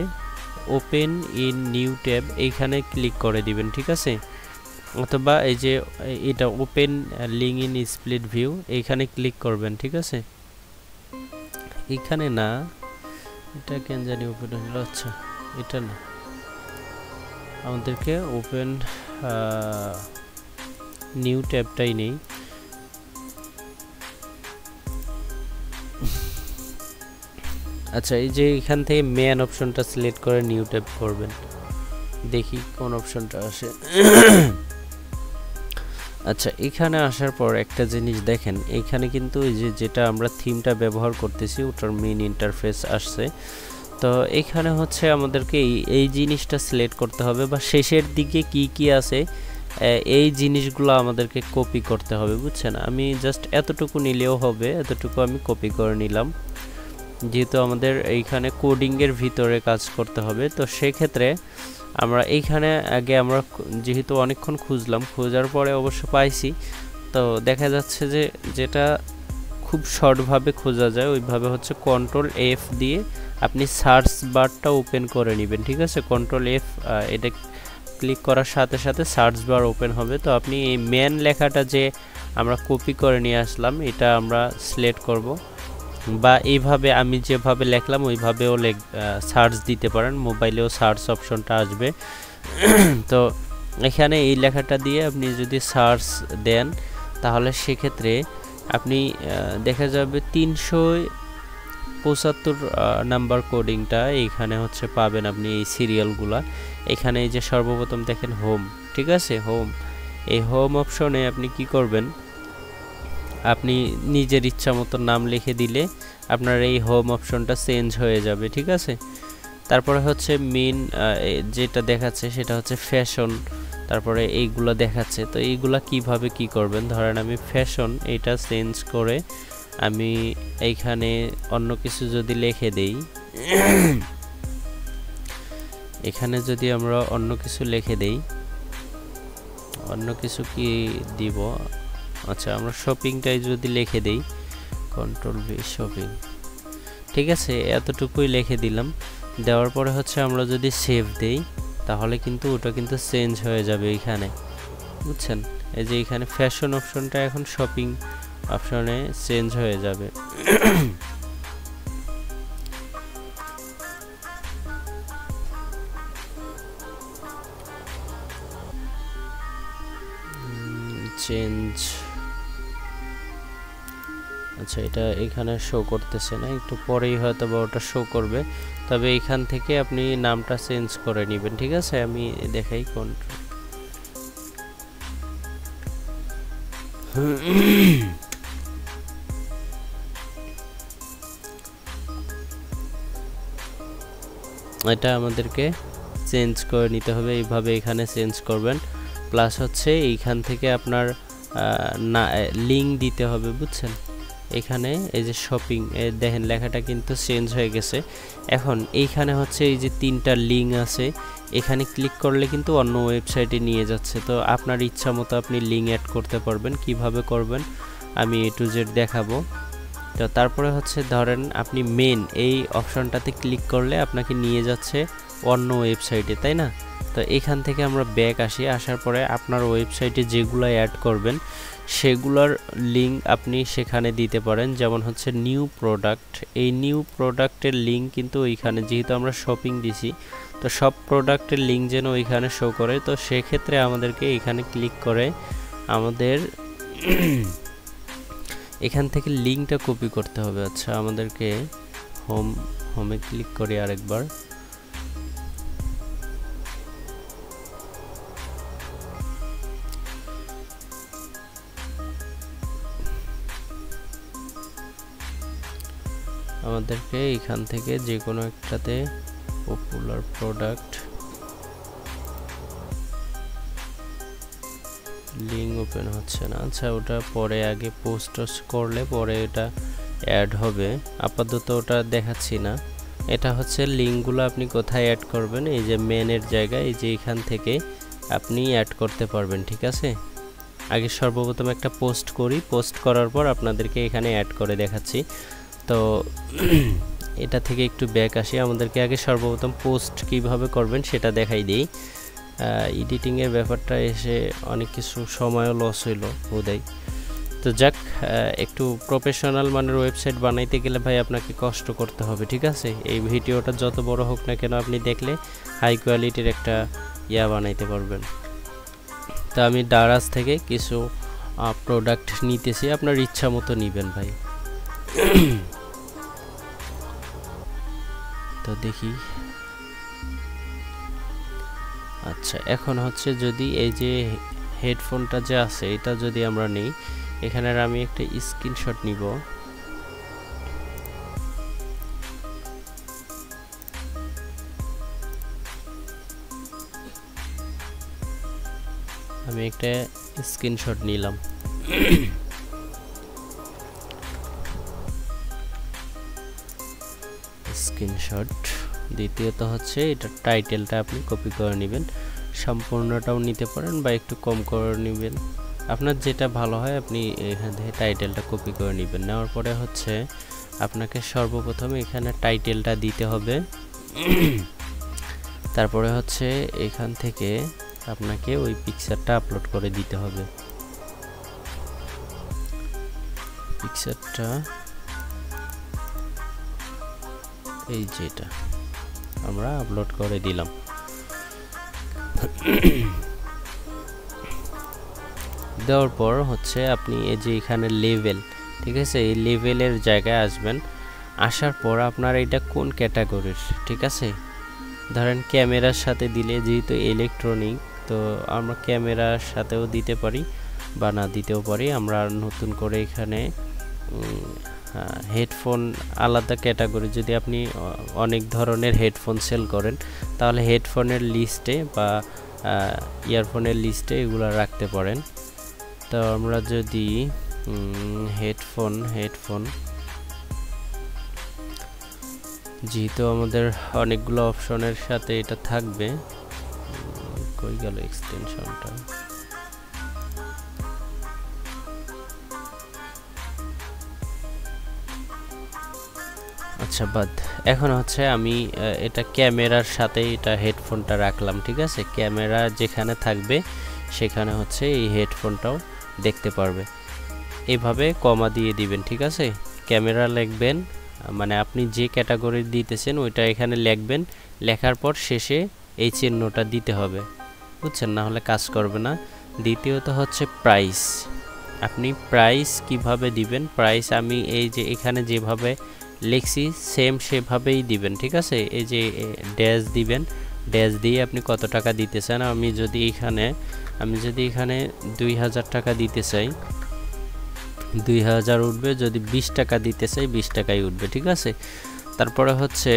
ওপেন ইন নিউ ট্যাব এইখানে ক্লিক করে দিবেন, ঠিক আছে। অথবা এই যে এটা open link in split view এইখানে ক্লিক করবেন, ঠিক আছে। এইখানে না, এটা কেন জানি ওপেন হলো। আচ্ছা এটা না, আমাদেরকে ওপেন নিউ ট্যাবটাই নেই। আচ্ছা এই যে এখান থেকে মেন অপশনটা সিলেক্ট করে নিউ ট্যাব করবেন, দেখি কোন অপশনটা আসে। আচ্ছা এখানে আসার পর একটা জিনিস দেখেন, এখানে কিন্তু এই যে যেটা আমরা থিমটা ব্যবহার করতেছি ওটার মেইন ইন্টারফেস আসছে। তো এখানে হচ্ছে আমাদেরকে এই জিনিসটা সিলেক্ট করতে হবে, বা শেষের দিকে কি কি আছে এই জিনিসগুলো আমাদেরকে কপি করতে হবে, বুঝছেন। আমি জাস্ট এতটুকু নিলেও হবে, এতটুকু আমি কপি করে নিলাম, যেহেতু আমাদের এইখানে কোডিংয়ের ভিতরে কাজ করতে হবে। তো সেক্ষেত্রে আমরা এইখানে আগে আমরা যেহেতু অনেকক্ষণ খুঁজলাম, খোঁজার পরে অবশ্য পাইছি। তো দেখা যাচ্ছে যে যেটা খুব শর্টভাবে খোঁজা যায় ওইভাবে হচ্ছে কন্ট্রোল F দিয়ে আপনি সার্চ বারটা ওপেন করে নেবেন, ঠিক আছে। কন্ট্রোল F এটা ক্লিক করার সাথে সাথে সার্চ বার ওপেন হবে। তো আপনি এই মেন লেখাটা যে আমরা কপি করে নিয়ে আসলাম এটা আমরা সিলেক্ট করব, বা এইভাবে আমি যেভাবে লিখলাম ওইভাবেও সার্চ দিতে পারেন, মোবাইলেও সার্চ অপশনটা আসবে। তো এখানে এই লেখাটা দিয়ে আপনি যদি সার্চ দেন তাহলে সেক্ষেত্রে আপনি দেখা যাবে 375 নাম্বার কোডিংটা এইখানে হচ্ছে পাবেন আপনি, এই সিরিয়ালগুলা। এখানে এই যে সর্বপ্রথম দেখেন হোম, ঠিক আছে, হোম। এই হোম অপশনে আপনি কি করবেন, আপনি নিজের ইচ্ছা মতো নাম লিখে দিলে আপনার এই হোম অপশনটা চেঞ্জ হয়ে যাবে, ঠিক আছে। তারপরে হচ্ছে মেইন যেটা দেখাচ্ছে সেটা হচ্ছে ফ্যাশন। তারপরে এইগুলো দেখাচ্ছে। তো এইগুলা কিভাবে কি করবেন, ধরেন আমি ফ্যাশন এটা চেঞ্জ করে আমি এইখানে অন্য কিছু যদি লিখে দেই, এখানে যদি আমরা অন্য কিছু লিখে দেই, অন্য কিছু কি দিব, আচ্ছা আমরা শপিংটাই যদি লিখে দেই, কন্ট্রোল ভি শপিং, ঠিক আছে, এতটুকুই লিখে দিলাম। দেওয়ার পরে হচ্ছে আমরা যদি সেভ দেই তাহলে কিন্তু ওটা কিন্তু চেঞ্জ হয়ে যাবে এইখানে, বুঝছেন? এই যে এখানে ফ্যাশন অপশনটা এখন শপিং অপশনে চেঞ্জ হয়ে যাবে। চেঞ্জ, আচ্ছা এটা এখানে শো করতেছে না, একটু পরেই হয়তো বা ওটা শো করবে। তবে এখান থেকে আপনি নামটা চেঞ্জ করে নেবেন, ঠিক আছে? আমি দেখাই কন্ট্রোল, এটা আমাদেরকে চেঞ্জ করে নিতে হবে, এইভাবে এখানে চেঞ্জ করবেন। প্লাস হচ্ছে এইখান থেকে আপনার না লিঙ্ক দিতে হবে, বুঝছেন? এখানে এই যে শপিং দেখেন লেখাটা কিন্তু চেঞ্জ হয়ে গেছে। এখন এইখানে হচ্ছে এই যে 3টা লিঙ্ক আছে, এখানে ক্লিক করলে কিন্তু অন্য ওয়েবসাইটে নিয়ে যাচ্ছে। তো আপনার ইচ্ছা মতো আপনি লিঙ্ক অ্যাড করতে পারবেন, কিভাবে করবেন আমি A to Z দেখাবো। তো তারপরে হচ্ছে ধরেন আপনি মেন এই অপশনটাতে ক্লিক করলে আপনাকে নিয়ে যাচ্ছে অন্য ওয়েবসাইটে, তাই না? তো এখান থেকে আমরা ব্যাক আসি, আসার পরে আপনার ওয়েবসাইটে যেগুলো অ্যাড করবেন সেগুলোর লিঙ্ক আপনি সেখানে দিতে পারেন। যেমন হচ্ছে নিউ প্রোডাক্ট, এই নিউ প্রোডাক্টের লিঙ্ক কিন্তু ওইখানে, যেহেতু আমরা শপিং দিছি তো সব প্রোডাক্টের লিঙ্ক যেন ওইখানে শো করে। তো সেক্ষেত্রে আমাদেরকে এখানে ক্লিক করে আমাদের এখান থেকে লিঙ্কটা কপি করতে হবে। আচ্ছা আমাদেরকে হোমে ক্লিক করি আরেকবার, আমাদেরকে এখান থেকে যে কোনো একটাতে পপুলার প্রোডাক্ট লিঙ্ক ওপেন হচ্ছে না, আচ্ছা ওটা পরে আগে পোস্ট করলে পরে এটা অ্যাড হবে, আপাতত ওটা দেখাচ্ছি না। এটা হচ্ছে লিঙ্কগুলো আপনি কোথায় অ্যাড করবেন, এই যে মেনের জায়গায়, এই যে এখান থেকে আপনি অ্যাড করতে পারবেন, ঠিক আছে? আগে সর্বপ্রথম একটা পোস্ট করি, পোস্ট করার পর আপনাদেরকে এখানে অ্যাড করে দেখাচ্ছি। তো এটা থেকে একটু ব্যাক আসি, আমাদেরকে আগে সর্বপ্রথম পোস্ট কিভাবে করবেন সেটা দেখাই দিই। এডিটিংয়ের ব্যাপারটা এসে অনেক কিছু সময়ও লস হইলো বোধহয়। তো যাক, একটু প্রফেশনাল মানের ওয়েবসাইট বানাইতে গেলে ভাই আপনাকে কষ্ট করতে হবে, ঠিক আছে? এই ভিডিওটা যত বড় হোক না কেন আপনি দেখলে হাই কোয়ালিটির একটা বানাইতে পারবেন। তো আমি দারাজ থেকে কিছু প্রোডাক্ট নিতেছি, আপনার ইচ্ছা মতো নেবেন ভাই। তো দেখি, আচ্ছা এখন হচ্ছে যদি এই যে হেডফোনটা যে আছে এটা যদি আমরা নেই, এখানে আমি একটা স্ক্রিনশট নিব, আমি একটা স্ক্রিনশট নিলাম। স্ক্রিনশট। দ্বিতীয়ত হচ্ছে এটা টাইটেলটা আপনি কপি করে নেবেন, সম্পূর্ণটাও নিতে পারেন বা একটু কম করে নেবেন, আপনার যেটা ভালো হয় আপনি এখান থেকে টাইটেলটা কপি করে নেবেন। নেওয়ার পরে হচ্ছে আপনাকে সর্বপ্রথম এখানে টাইটেলটা দিতে হবে, তারপরে হচ্ছে এখান থেকে আপনাকে ওই পিকচারটা আপলোড করে দিতে হবে। পিকচারটা এই যেটা আমরা আপলোড করে দিলাম। দেওয়ার পর হচ্ছে আপনি এই যে এখানে লেভেল, ঠিক আছে, এই লেভেলের জায়গায় আসবেন। আসার পর আপনার এটা কোন ক্যাটাগরির, ঠিক আছে? ধরেন ক্যামেরার সাথে দিলে, যেহেতু ইলেকট্রনিক তো আমরা ক্যামেরার সাথেও দিতে পারি বা না দিতেও পারি। আমরা নতুন করে এখানে হেডফোন আলাদা ক্যাটাগরি, যদি আপনি অনেক ধরনের হেডফোন সেল করেন তাহলে হেডফোনের লিস্টে বা ইয়ারফোনের লিস্টে এগুলো রাখতে পারেন। তো আমরা যদি হেডফোন যেহেতু আমাদের অনেকগুলো অপশনের সাথে এটা থাকবে, কই গেল এক্সটেনশনটা, আচ্ছা বাদ। এখন হচ্ছে আমি এটা ক্যামেরার সাথে এটা হেডফোনটা রাখলাম, ঠিক আছে। ক্যামেরা যেখানে থাকবে সেখানে হচ্ছে এই হেডফোনটাও দেখতে পারবে। এভাবে কমা দিয়ে দিবেন, ঠিক আছে। ক্যামেরা লিখবেন, মানে আপনি যে ক্যাটাগরি দিতেছেন ওইটা এখানে লিখবেন, লেখার পর শেষে এই চিহ্নটা দিতে হবে, বুঝছেন, না হলে কাজ করবে না। দ্বিতীয়ত হচ্ছে প্রাইস। আপনি প্রাইস কিভাবে দিবেন, প্রাইস আমি এই যে এখানে যেভাবে লিখছি সেম সেভাবেই দিবেন, ঠিক আছে। এই যে ড্যাশ দিবেন, ড্যাশ দিয়ে আপনি কত টাকা দিতে চান। আমি যদি এখানে 2000 টাকা দিতে চাই 2000 উঠবে, যদি 20 টাকা দিতে চাই 20 টাকাই উঠবে, ঠিক আছে। তারপরে হচ্ছে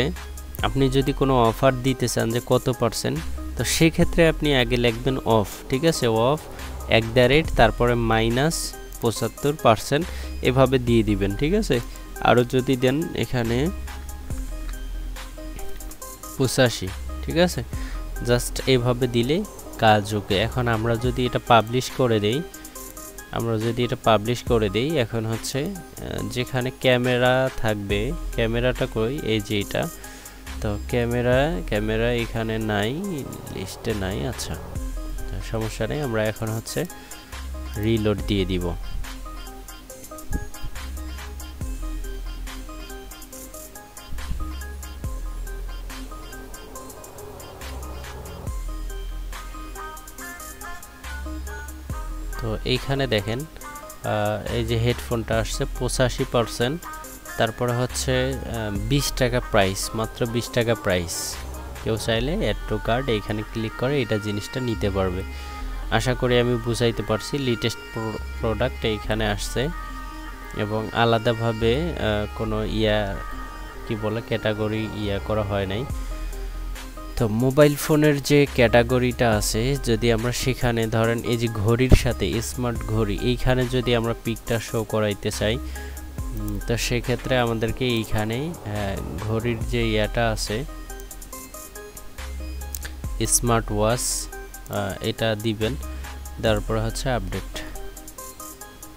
আপনি যদি কোনো অফার দিতে চান যে কত %, তো সেক্ষেত্রে আপনি আগে লিখবেন অফ, ঠিক আছে। অফ @ তারপরে -75% এভাবে দিয়ে দিবেন, ঠিক আছে। আরও যদি দেন এখানে 85, ঠিক আছে। জাস্ট এভাবে দিলে কাজ ওকে। এখন আমরা যদি এটা পাবলিশ করে দেই, এখন হচ্ছে যেখানে ক্যামেরা থাকবে, ক্যামেরাটা কই, এই যে এটা, তো ক্যামেরা এখানে নাই, লিস্টে নাই, আচ্ছা সমস্যা নেই। আমরা এখন হচ্ছে রিলোড দিয়ে দিব। তো এইখানে দেখেন এই যে হেডফোনটা আসছে 85%, তারপরে হচ্ছে 20 টাকা প্রাইস, মাত্র 20 টাকা প্রাইস। কেউ চাইলে অ্যাড টু কার্ট এইখানে ক্লিক করে এটা জিনিসটা নিতে পারবে। আশা করি আমি বুঝাইতে পারছি। লেটেস্ট প্রোডাক্ট এইখানে আসছে এবং আলাদাভাবে কোনো ক্যাটাগরি করা হয় নাই। তো মোবাইল ফোনের যে ক্যাটাগরিটা আছে, যদি আমরা সেখানে ধরেন এই যে ঘড়ির সাথে স্মার্ট ঘড়ি, এইখানে যদি আমরা পিকটা শো করাইতে চাই, তো সেক্ষেত্রে আমাদেরকে এইখানে ঘড়ির যে আছে স্মার্ট ওয়াচ, এটা দিবেন। তারপর হচ্ছে আপডেট,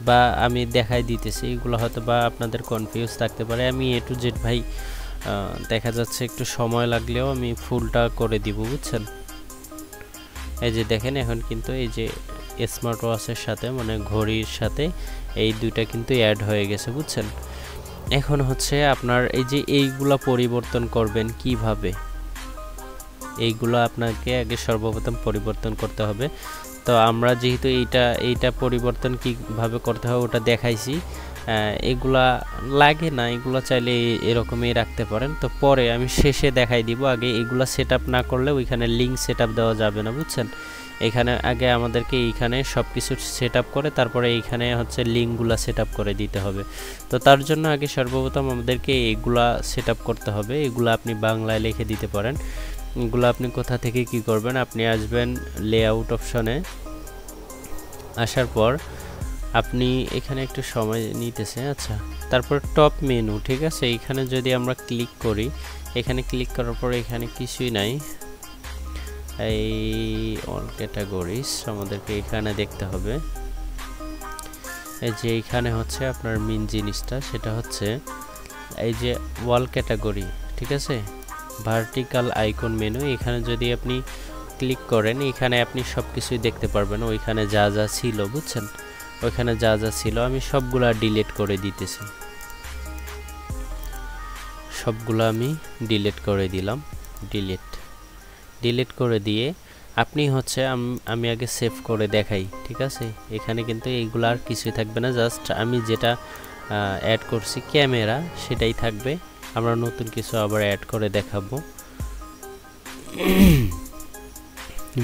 বা আমি দেখাই দিতেছি, এগুলো হয়তো বা আপনাদের কনফিউজ থাকতে পারে। আমি A to Z ভাই, দেখা যাচ্ছে একটু সময় লাগলেও আমি ফুলটা করে দিব, বুঝছেন। এই যে দেখেন এখন কিন্তু এই যে স্মার্ট ওয়াচের সাথে, মানে ঘড়ির সাথে এই দুইটা কিন্তু অ্যাড হয়ে গেছে, বুঝছেন। এখন হচ্ছে আপনার এই যে এইগুলা পরিবর্তন করবেন কিভাবে, এইগুলো আপনাকে আগে সর্বপ্রথম পরিবর্তন করতে হবে। তো আমরা যেহেতু এইটা পরিবর্তন কিভাবে করতে হবে ওটা দেখাইছি, এগুলা লাগে না, এগুলা চাইলে এরকমই রাখতে পারেন। তো পরে আমি শেষে দেখাই দিব। আগে এগুলা সেটআপ না করলে ওইখানে লিংক সেটআপ দেওয়া যাবে না, বুঝছেন। এখানে আগে আমাদেরকে এইখানে সব কিছু সেটআপ করে তারপরে এইখানে হচ্ছে লিঙ্কগুলা সেটআপ করে দিতে হবে। তো তার জন্য আগে সর্বপ্রথম আমাদেরকে এগুলা সেটআপ করতে হবে। এগুলা আপনি বাংলায় লিখে দিতে পারেন। এগুলো আপনি কোথা থেকে কি করবেন, আপনি আসবেন লেআউট অপশনে, আসার পর আপনি এখানে একটু সময় নিতেছে, আচ্ছা। তারপর টপ মেনু, ঠিক আছে। এইখানে যদি আমরা ক্লিক করি, এখানে ক্লিক করার পর এখানে কিছুই নাই, এই অল ক্যাটাগরিজ আমাদেরকে এখানে দেখতে হবে। এই যে এইখানে হচ্ছে আপনার মেন জিনিসটা, সেটা হচ্ছে এই যে ওয়াল ক্যাটাগরি, ঠিক আছে, ভার্টিক্যাল আইকন মেনু। এখানে যদি আপনি ক্লিক করেন, এখানে আপনি সব কিছুই দেখতে পারবেন, ওইখানে যা যা ছিল, বুঝছেন। ওইখানে যা যা ছিল আমি সবগুলা ডিলিট করে দিতেছি, সবগুলো আমি ডিলিট করে দিলাম। ডিলিট করে দিয়ে আপনি হচ্ছে আমি আগে সেভ করে দেখাই, ঠিক আছে। এখানে কিন্তু এইগুলো আর কিছুই থাকবে না, জাস্ট আমি যেটা অ্যাড করছি ক্যামেরা সেটাই থাকবে। আমরা নতুন কিছু আবার অ্যাড করে দেখাবো।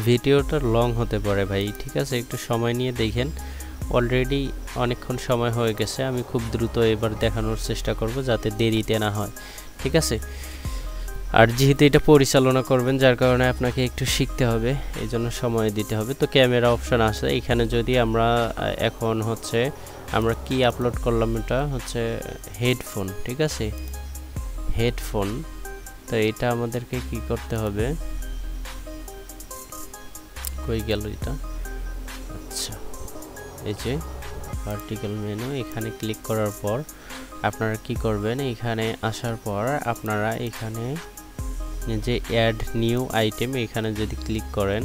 ভিডিওটা লং হতে পারে ভাই, ঠিক আছে, একটু সময় নিয়ে দেখেন। অলরেডি অনেকক্ষণ সময় হয়ে গেছে, আমি খুব দ্রুত এবার দেখানোর চেষ্টা করব যাতে দেরিতে না হয়, ঠিক আছে। আর যেহেতু এটা পরিচালনা করবেন যার কারণে আপনাকে একটু শিখতে হবে, এই জন্য সময় দিতে হবে। তো ক্যামেরা অপশন আছে এখানে, যদি আমরা এখন হচ্ছে আমরা কি আপলোড করলাম, এটা হচ্ছে হেডফোন, ঠিক আছে, হেডফোন। তো এটা আমাদেরকে কি করতে হবে, কই গেল এটা, আচ্ছা এই যে ভার্টিক্যাল মেনু, এখানে ক্লিক করার পর আপনারা কি করবেন, এখানে আসার পর আপনারা এখানে যে অ্যাড নিউ আইটেম, এখানে যদি ক্লিক করেন,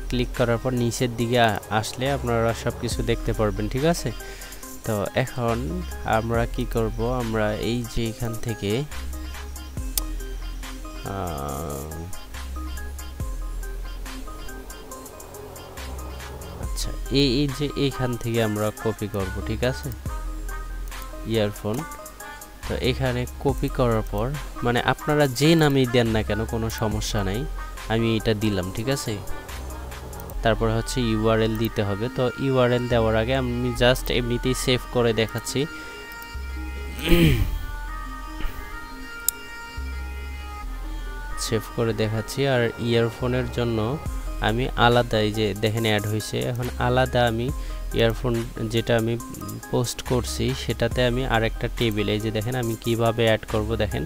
ক্লিক করার পর নিচের দিকে আসলে আপনারা সব কিছু দেখতে পারবেন, ঠিক আছে। তো এখন আমরা কি করব, আমরা এই যে এখান থেকে আচ্ছা এই যে এইখান থেকে আমরা কপি করব, ঠিক আছে, ইয়ারফোন। তো এখানে কপি করার পর মানে আপনারা যে নামেই দেন না কেন কোনো সমস্যা নাই, আমি এটা দিলাম, ঠিক আছে। তারপর হচ্ছে ইউআরএল দিতে হবে। তো ইউআরএল দেওয়ার আগে আমি জাস্ট এমনিতেই সেভ করে দেখাচ্ছি। সেভ করে দেখাচ্ছি। আর ইয়ারফোনের জন্য আমি আলাদা, এই যে দেখেন অ্যাড হয়েছে, এখন আলাদা আমি ইয়ারফোন যেটা আমি পোস্ট করছি সেটাতে আমি আরেকটা টেবিল, এই যে দেখেন আমি কিভাবে অ্যাড করব, দেখেন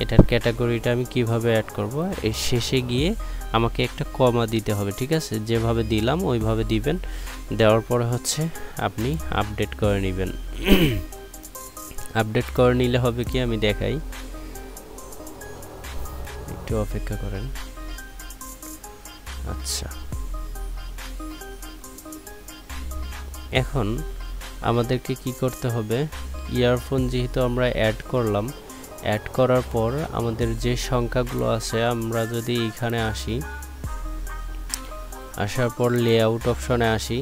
এটার ক্যাটাগরিটা আমি কিভাবে অ্যাড করব, এই শেষে গিয়ে আমাকে একটা কমা দিতে হবে, ঠিক আছে। যেভাবে দিলাম ওইভাবে দিবেন, দেওয়ার পরে হচ্ছে আপনি আপডেট করে নেবেন। আপডেট করে নিলে হবে কি, আমি দেখাই, একটু অপেক্ষা করেন। আচ্ছা এখন আমাদেরকে কি করতে হবে, ইয়ারফোন যেহেতু আমরা অ্যাড করলাম, অ্যাড করার পর আমাদের যে সংখ্যাগুলো আছে, আমরা যদি এখানে আসি, আসার পর লেআউট অপশনে আসি,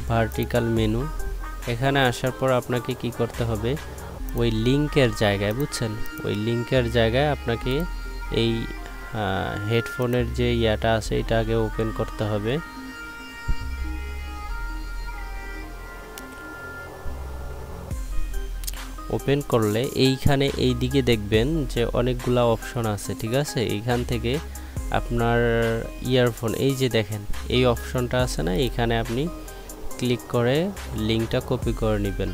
ভার্টিক্যাল মেনু, এখানে আসার পর আপনাকে কি করতে হবে, ওই লিংকের জায়গায়, বুঝছেন, ওই লিংকের জায়গায় আপনাকে এই হেডফোনের যে ইয়াটা আছে এটা আগে ওপেন করতে হবে। ওপেন করলে এইখানে এই দিকে দেখবেন যে অনেকগুলা অপশন আছে, ঠিক আছে। এইখান থেকে আপনার ইয়ারফোন, এই যে দেখেন এই অপশনটা আছে না, এখানে আপনি ক্লিক করে লিংকটা কপি করে নেবেন।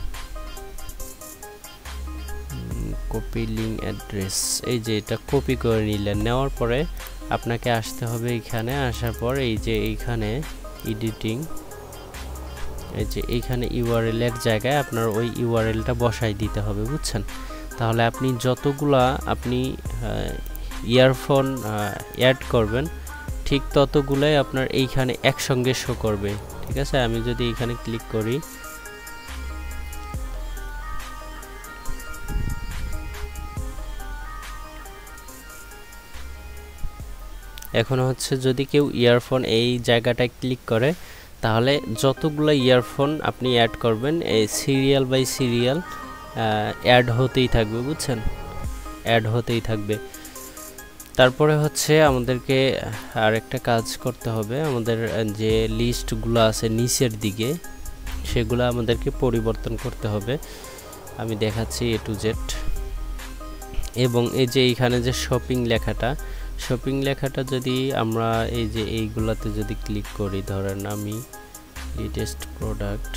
কপি লিংক অ্যাড্রেস, এই যে এটা কপি করে নিলেন। নেওয়ার পরে আপনাকে আসতে হবে এখানে, আসার পর এই যে এইখানে এডিটিং, এই যে এইখানে ইউআরএল এর জায়গায় আপনার ওই ইউআরএলটা বসাই দিতে হবে, বুঝছেন। তাহলে আপনি যতগুলা আপনি ইয়ারফোন অ্যাড করবেন ঠিক ততগুলাই আপনার এইখানে একসঙ্গে শো করবে, ঠিক আছে। আমি যদি এখানে ক্লিক করি, এখন হচ্ছে যদি কেউ ইয়ারফোন এই জায়গাটায় ক্লিক করে তাহলে যতগুলো ইয়ারফোন আপনি অ্যাড করবেন এই সিরিয়াল বাই সিরিয়াল অ্যাড হতেই থাকবে, বুঝছেন, অ্যাড হতেই থাকবে। তারপরে হচ্ছে আমাদেরকে আরেকটা কাজ করতে হবে, আমাদের যে লিস্টগুলো আছে নিচের দিকে সেগুলো আমাদেরকে পরিবর্তন করতে হবে। আমি দেখাচ্ছি A to Z। এবং এই যে এইখানে যে শপিং লেখাটা যদি আমরা এই যে এইগুলাতে যদি ক্লিক করি, ধরেন আমি লেটেস্ট প্রোডাক্ট,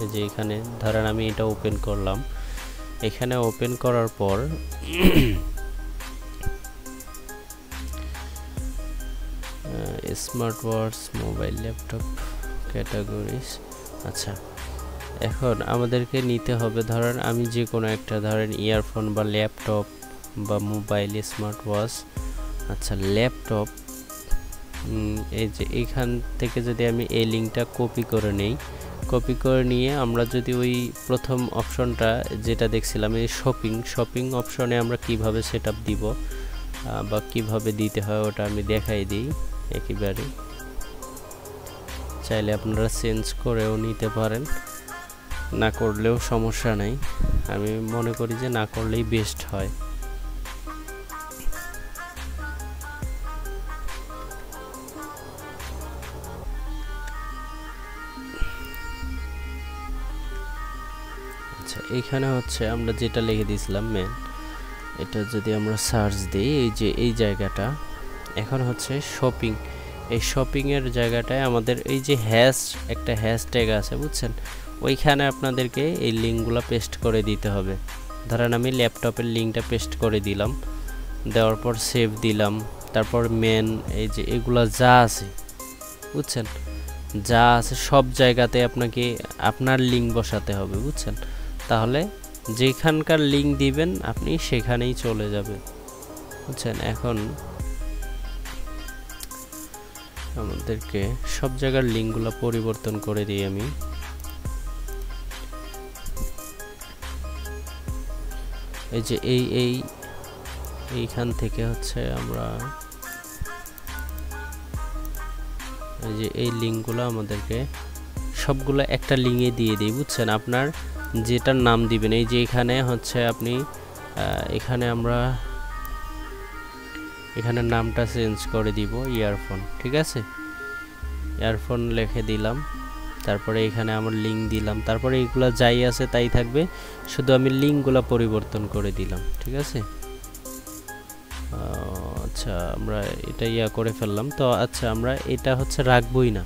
এই যে এখানে ধরেন আমি এটা ওপেন করলাম, এখানে ওপেন করার পর smart watch, mobile, laptop, categories. আচ্ছা এখন আমাদেরকে নিতে হবে, ধরেন আমি যে কোনো একটা, ধরেন ইয়ারফোন বা ল্যাপটপ বা মোবাইল, স্মার্ট ওয়াচ। আচ্ছা ল্যাপটপ, এই যে এইখান থেকে যদি আমি এই লিঙ্কটা কপি করে নেই, কপি করে নিয়ে আমরা যদি ওই প্রথম অপশনটা যেটা দেখছিলাম এই শপিং অপশনে আমরা কিভাবে সেটআপ দিব বা কিভাবে দিতে হয় ওটা আমি দেখাই দিই একেবারে। চাইলে আপনারা চেঞ্জ করেও নিতে পারেন, না করলেও সমস্যা নাই, আমি মনে করি যে না করলেই বেস্ট হয়। আচ্ছা এইখানে হচ্ছে আমরা যেটা লিখে দিয়েছিলাম মেন, এটা যদি আমরা সার্চ দিই, এই যে এই জায়গাটা এখন হচ্ছে শপিং, এই শপিংয়ের জায়গাটায় আমাদের এই যে একটা হ্যাশট্যাগ আছে বুঝছেন, ওইখানে আপনাদেরকে এই লিঙ্কগুলো পেস্ট করে দিতে হবে। ধরেন আমি ল্যাপটপের লিঙ্কটা পেস্ট করে দিলাম, দেওয়ার পর সেভ দিলাম, তারপর মেন এই যে এগুলা যা আছে বুঝছেন, যা আছে সব জায়গাতে আপনাকে আপনার লিঙ্ক বসাতে হবে বুঝছেন, তাহলে যেখানকার লিঙ্ক দিবেন আপনি সেখানেই চলে যাবে বুঝছেন। এখন আমাদেরকে সব জায়গার লিঙ্কগুলো পরিবর্তন করে দিই আমি। এই যে এইখান থেকে হচ্ছে আমরা এই যে এই লিঙ্কগুলো আমাদেরকে সবগুলো একটা লিঙ্কে দিয়ে দিই বুঝছেন, আপনার যেটার নাম দিবেন। এই যে এখানে হচ্ছে আপনি এখানে আমরা এখানে নামটা চেঞ্জ করে দিব ইয়ারফোন, ঠিক আছে, ইয়ারফোন লিখে দিলাম, তারপরে এখানে আমার লিঙ্ক দিলাম, তারপরে এইগুলা যাই আছে তাই থাকবে, শুধু আমি লিঙ্কগুলো পরিবর্তন করে দিলাম, ঠিক আছে। আচ্ছা আমরা এটা করে ফেললাম তো। আচ্ছা আমরা এটা হচ্ছে রাখবই না,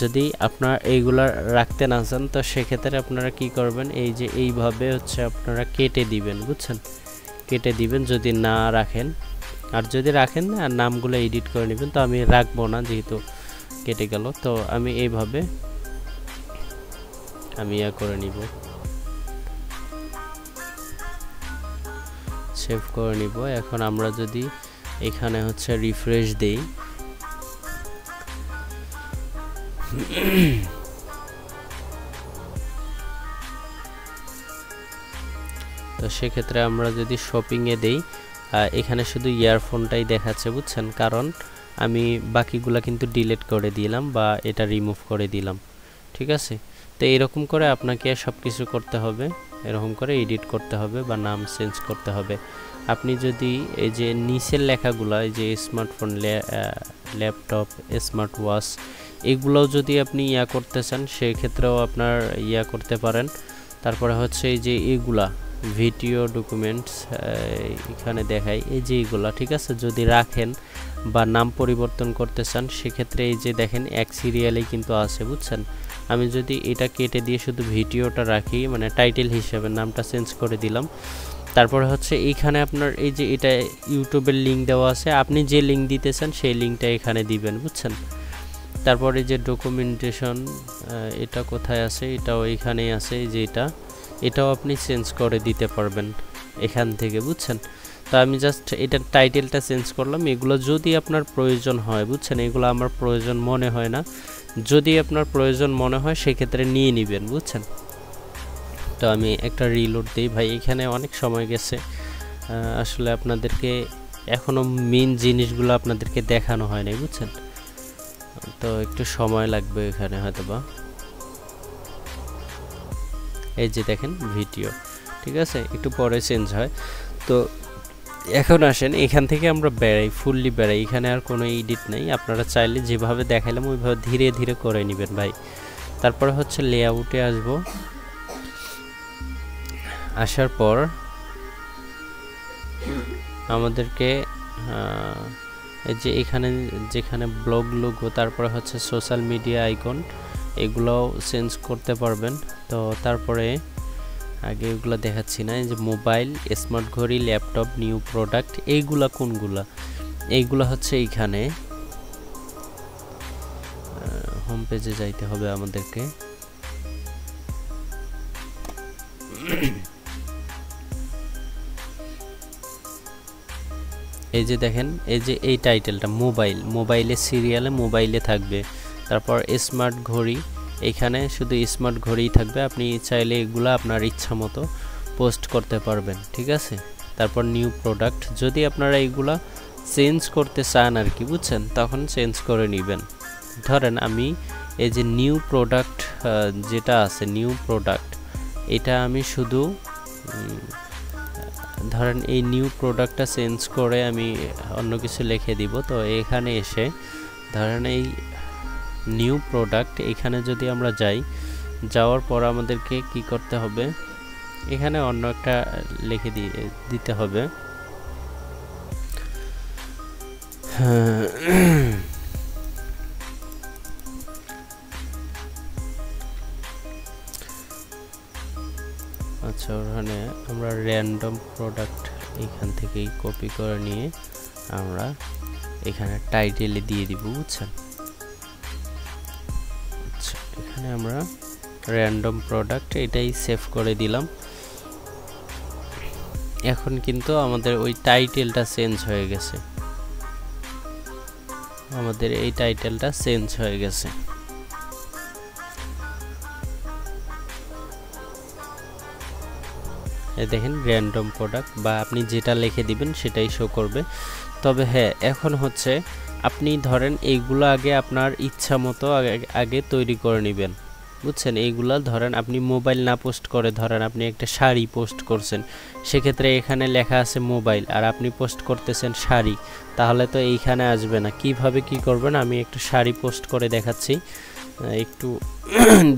যদি আপনারা এইগুলা রাখতে না চান তো সেক্ষেত্রে আপনারা কি করবেন, এই যে এইভাবে হচ্ছে আপনারা কেটে দিবেন বুঝছেন, কেটে দিবেন যদি না রাখেন। আর যদি রাখেন আর নামগুলো এডিট করে নেবেন, তো আমি রাখবো না যেহেতু কেটে গেল, তো আমি এইভাবে আমি করে নিব, সেভ করে নিব। এখন আমরা যদি এখানে হচ্ছে রিফ্রেশ দেই, তো সেক্ষেত্রে আমরা যদি শপিংয়ে দেই, এখানে শুধু ইয়ারফোনটাই দেখাচ্ছে বুঝছেন, কারণ আমি বাকিগুলা কিন্তু ডিলিট করে দিলাম বা এটা রিমুভ করে দিলাম, ঠিক আছে। তো এরকম করে আপনাকে সব কিছু করতে হবে, এরকম করে এডিট করতে হবে বা নাম চেঞ্জ করতে হবে। আপনি যদি এই যে নিচের লেখাগুলো, এই যে স্মার্টফোন, ল্যাপটপ, স্মার্ট ওয়াচ, এগুলোও যদি আপনি করতে চান সেক্ষেত্রেও আপনার করতে পারেন। তারপরে হচ্ছে এই যে এইগুলা ভিডিও ডকুমেন্টস এখানে দেখাই, এই যে এইগুলা, ঠিক আছে, যদি রাখেন বা নাম পরিবর্তন করতে চান সেক্ষেত্রে এই যে দেখেন এক সিরিয়ালেই কিন্তু আছে বুঝছেন। আমি যদি এটা কেটে দিয়ে শুধু ভিডিওটা রাখি, মানে টাইটেল হিসেবে নামটা চেঞ্জ করে দিলাম, তারপরে হচ্ছে এইখানে আপনার এই যে এটা ইউটিউবের লিঙ্ক দেওয়া আছে, আপনি যে লিঙ্ক দিতে চান সেই লিঙ্কটা এখানে দিবেন বুঝছেন। তারপরে যে ডকুমেন্টেশন এটা কোথায় আছে, এটাও এইখানেই আছে, যে এটাও আপনি চেঞ্জ করে দিতে পারবেন এখান থেকে বুঝছেন। তো আমি জাস্ট এটার টাইটেলটা চেঞ্জ করলাম, এগুলো যদি আপনার প্রয়োজন হয় বুঝছেন, এগুলো আমার প্রয়োজন মনে হয় না, যদি আপনার প্রয়োজন মনে হয় সেক্ষেত্রে নিয়ে নেবেন বুঝছেন। তো আমি একটা রিলোড দিই, ভাই এখানে অনেক সময় গেছে, আসলে আপনাদেরকে এখনও মেন জিনিসগুলো আপনাদেরকে দেখানো হয় নাই বুঝছেন, তো একটু সময় লাগবে এখানে হয়তোবা। এই যে দেখেন ভিডিও, ঠিক আছে, একটু পরে চেঞ্জ হয়। তো এখন আসেন এখান থেকে আমরা বেরাই, ফুললি বেরাই, এখানে আর কোনো এডিট নেই, আপনারা চাইলে যেভাবে দেখাইলাম ওইভাবে ধীরে ধীরে করে নেবেন ভাই। তারপরে হচ্ছে লেআউটে আসব, আসার পর আমাদেরকে এই যে এখানে যেখানে ব্লগ লোগো, তারপরে হচ্ছে সোশ্যাল মিডিয়া আইকন, এগুলোও চেঞ্জ করতে পারবেন। তো তারপরে আগে এগুলো দেখাচ্ছি না, এই যে মোবাইল, স্মার্ট ঘড়ি, ল্যাপটপ, নিউ প্রোডাক্ট, এইগুলা কোনগুলা, এইগুলা হচ্ছে এইখানে হোম পেজে যাইতে হবে আমাদেরকে। এই যে দেখেন, এই যে এই টাইটেলটা মোবাইলের সিরিয়ালে মোবাইলে থাকবে, তারপর স্মার্ট ঘড়ি, এইখানে শুধু স্মার্ট ঘড়িই থাকবে, আপনি চাইলে এগুলো আপনার ইচ্ছা মতো পোস্ট করতে পারবেন, ঠিক আছে। তারপর নিউ প্রোডাক্ট, যদি আপনারা এইগুলা চেঞ্জ করতে চান আর কি বুঝছেন, তখন চেঞ্জ করে নেবেন। ধরেন আমি এই যে নিউ প্রোডাক্ট যেটা আছে, নিউ প্রোডাক্ট, এটা আমি শুধু ধরেন এই নিউ প্রোডাক্টটা চেঞ্জ করে আমি অন্য কিছু লিখে দিব। তো এখানে এসে ধরেন এই নিউ প্রোডাক্ট, এখানে যদি আমরা যাই, যাওয়ার পর আমাদেরকে কি করতে হবে, এখানে অন্য একটা লিখে দিতে হবে। আচ্ছা, ওখানে আমরা র্যান্ডম প্রোডাক্ট এখান থেকেই কপি করে নিয়ে আমরা এখানে টাইটেলে দিয়ে দিব, বুঝছেন? আচ্ছা, এখানে আমরা র্যান্ডম প্রোডাক্ট এটাই সেভ করে দিলাম। এখন কিন্তু আমাদের ওই টাইটেলটা চেঞ্জ হয়ে গেছে, আমাদের এই টাইটেলটা চেঞ্জ হয়ে গেছে। এই দেখেন র্যান্ডম প্রোডাক্ট, বা আপনি যেটা লিখে দিবেন সেটাই শো করবে। তবে হ্যাঁ, এখন হচ্ছে আপনি ধরেন এইগুলো আগে আপনার ইচ্ছা মতো আগে তৈরি করে নেবেন, বুঝছেন? এইগুলা ধরেন আপনি মোবাইল না পোস্ট করে, ধরেন আপনি একটা শাড়ি পোস্ট করছেন, সেক্ষেত্রে এখানে লেখা আছে মোবাইল আর আপনি পোস্ট করতেছেন শাড়ি, তাহলে তো এইখানে আসবে না। কিভাবে কি করবেন আমি একটা শাড়ি পোস্ট করে দেখাচ্ছি, একটু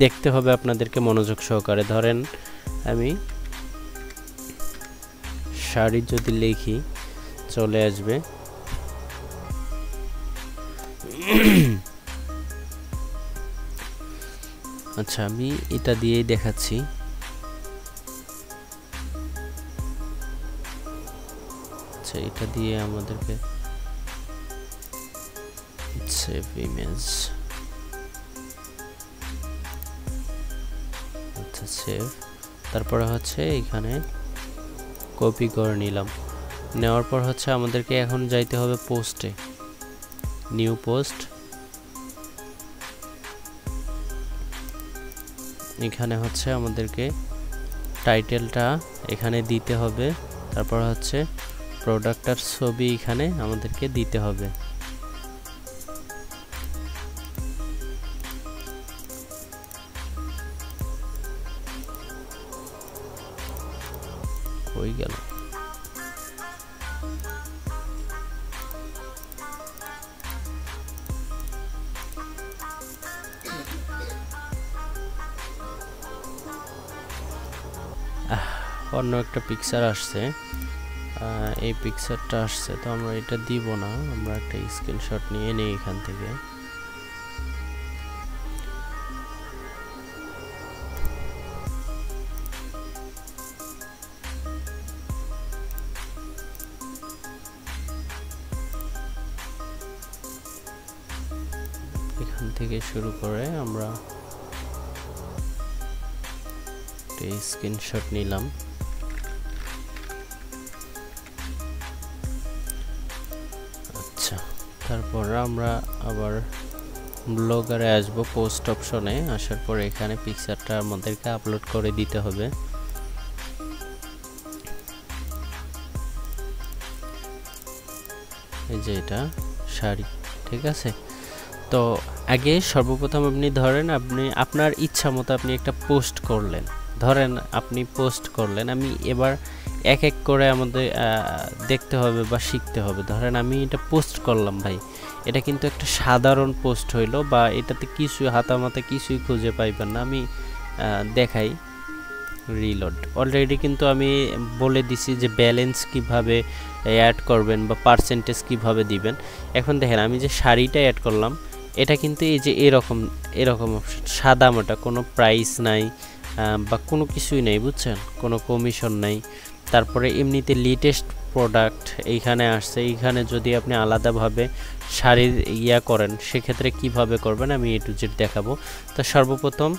দেখতে হবে আপনাদেরকে মনোযোগ সহকারে। ধরেন আমি শাড়ি যদি লিখি চলে আসবে। আচ্ছা, আমি এটা দিয়েই দেখাচ্ছি। আচ্ছা, এটা দিয়ে আমাদেরকে সেভ ইমেজ, আচ্ছা সেভ, তারপরে হচ্ছে এখানে কপি করে নিলাম। নেওয়ার পর হচ্ছে আমাদেরকে এখন যাইতে হবে পোস্টে, নিউ পোস্ট। এখানে হচ্ছে আমাদেরকে টাইটেলটা এখানে দিতে হবে, তারপর হচ্ছে প্রোডাক্টের ছবি এখানে আমাদেরকে দিতে হবে। হয়ে গেল। অন্য একটা পিকচার আসছে, এই পিকচারটা আসছে, তো আমরা এটা দিব না, আমরা একটা স্ক্রিনশট নিয়ে নেই এখান থেকে। এখান থেকে শুরু করে আমরা একটা স্ক্রিনশট নিলাম। আচ্ছা, তারপর আমরা আবার ব্লগারে আসবো, পোস্ট অপশনে আসার পর এখানে পিকচারটা আমাদেরকে আপলোড করে দিতে হবে। এই যে এটা শাড়ি, ঠিক আছে। তো আগে সর্বপ্রথম আপনি ধরেন আপনি আপনার ইচ্ছা মতো আপনি একটা পোস্ট করলেন, ধরেন আপনি পোস্ট করলেন, আমি এবার এক এক করে আমাদের দেখতে হবে বা শিখতে হবে। ধরেন আমি এটা পোস্ট করলাম ভাই, এটা কিন্তু একটা সাধারণ পোস্ট হইলো, বা এটাতে কিছু হাতামাতা কিছুই খুঁজে পাইবেন না। আমি দেখাই, রিলোড। অলরেডি কিন্তু আমি বলে দিছি যে ব্যালেন্স কিভাবে অ্যাড করবেন বা পার্সেন্টেজ কিভাবে দিবেন। এখন দেখেন আমি যে শাড়িটা অ্যাড করলাম, এটা কিন্তু এই যে এরকম অপশন, সাদা মোটা, কোনো প্রাইস নাই বা কোনো কিছুই নেই, বুঝছেন? কোনো কমিশন নাই। তারপরে এমনিতে লেটেস্ট প্রোডাক্ট এইখানে আসছে। এইখানে যদি আপনি আলাদাভাবে শাড়ির করেন, সেক্ষেত্রে কিভাবে করবেন আমি এ টু জেড দেখাবো। তো সর্বপ্রথম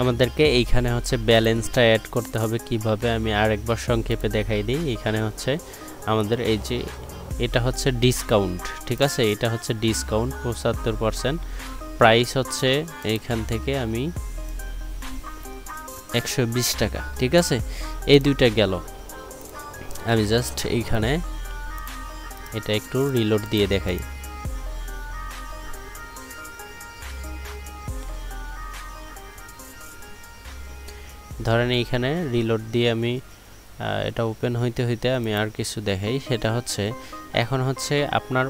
আমাদেরকে এইখানে হচ্ছে ব্যালেন্সটা অ্যাড করতে হবে। কিভাবে আমি আরেকবার সংক্ষেপে দেখাই দিই। এইখানে হচ্ছে আমাদের এই যে এটা হচ্ছে ডিসকাউন্ট, ঠিক আছে, এটা হচ্ছে ডিসকাউন্ট 75%। প্রাইস হচ্ছে এইখান থেকে আমি 120 টাকা, ঠিক আছে। এই দুইটা গেল। আমি জাস্ট এইখানে এটা একটু রিলোড দিয়ে দেখাই। ধরেন এইখানে রিলোড দিয়ে আমি এটা ওপেন হইতে হইতে আমি আর কিছু দেখাই। সেটা হচ্ছে এখন হচ্ছে আপনার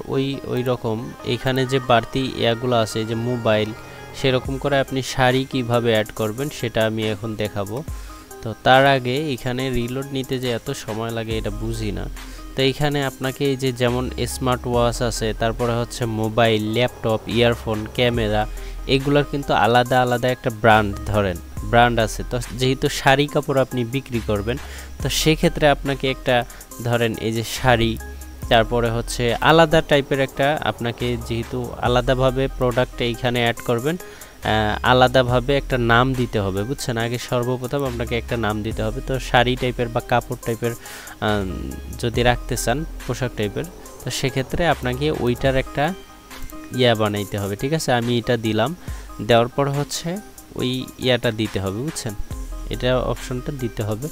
ওই রকম এইখানে যে বাড়তি ইয়াগুলো আছে, যে মোবাইল, সেরকম করে আপনি শাড়ি কিভাবে অ্যাড করবেন সেটা আমি এখন দেখাবো। তো তার আগে এখানে রিলোড নিতে যে এত সময় লাগে এটা বুঝি না। তো এখানে আপনাকে এই যে যেমন স্মার্ট ওয়াচ আছে, তারপরে হচ্ছে মোবাইল, ল্যাপটপ, ইয়ারফোন, ক্যামেরা, এগুলোর কিন্তু আলাদা আলাদা একটা ব্র্যান্ড আছে। তো যেহেতু শাড়ি কাপড় আপনি বিক্রি করবেন, তো সেক্ষেত্রে আপনাকে একটা ধরেন এই যে শাড়ি, তারপরে হচ্ছে আলাদা টাইপের একটা আপনাকে যেহেতু আলাদাভাবে প্রোডাক্ট এইখানে অ্যাড করবেন, আলাদাভাবে একটা নাম দিতে হবে, বুঝছেন। আগে সর্বপ্রথম আপনাকে একটা নাম দিতে হবে। তো শাড়ি টাইপের বা কাপড় টাইপের যদি রাখতে চান, পোশাক টাইপের, তো সেক্ষেত্রে আপনাকে ওইটার একটা বানাইতে হবে, ঠিক আছে। আমি এটা দিলাম, দেওয়ার পর হচ্ছে ওই দিতে হবে, বুঝছেন, এটা অপশনটা দিতে হবে।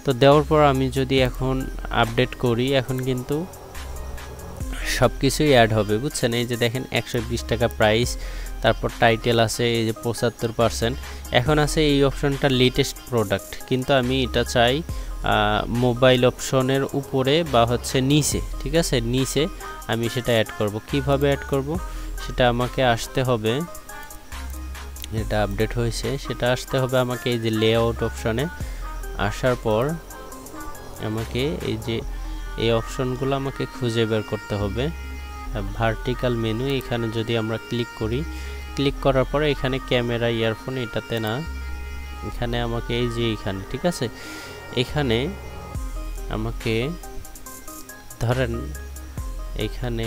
তো দেওয়ার পর আমি যদি এখন আপডেট করি, এখন কিন্তু সব কিছুই অ্যাড হবে, বুঝছেন। এই যে দেখেন 120 টাকা প্রাইস, তারপর টাইটেল আছে এই যে 75%। এখন আছে এই অপশনটা লেটেস্ট প্রোডাক্ট, কিন্তু আমি এটা চাই মোবাইল অপশনের উপরে বা হচ্ছে নিচে, ঠিক আছে, নিচে আমি সেটা অ্যাড করব। কিভাবে অ্যাড করব সেটা আমাকে আসতে হবে, এটা আপডেট হয়েছে, সেটা আসতে হবে আমাকে এই যে লেআউট অপশনে। আসার পর আমাকে এই যে এই অপশনগুলো আমাকে খুঁজে বের করতে হবে। ভার্টিক্যাল মেনু, এখানে যদি আমরা ক্লিক করি, ক্লিক করার পরে এখানে ক্যামেরা, ইয়ারফোন, এটাতে না, এখানে আমাকে এই যে এখানে, ঠিক আছে, এখানে আমাকে ধরেন এখানে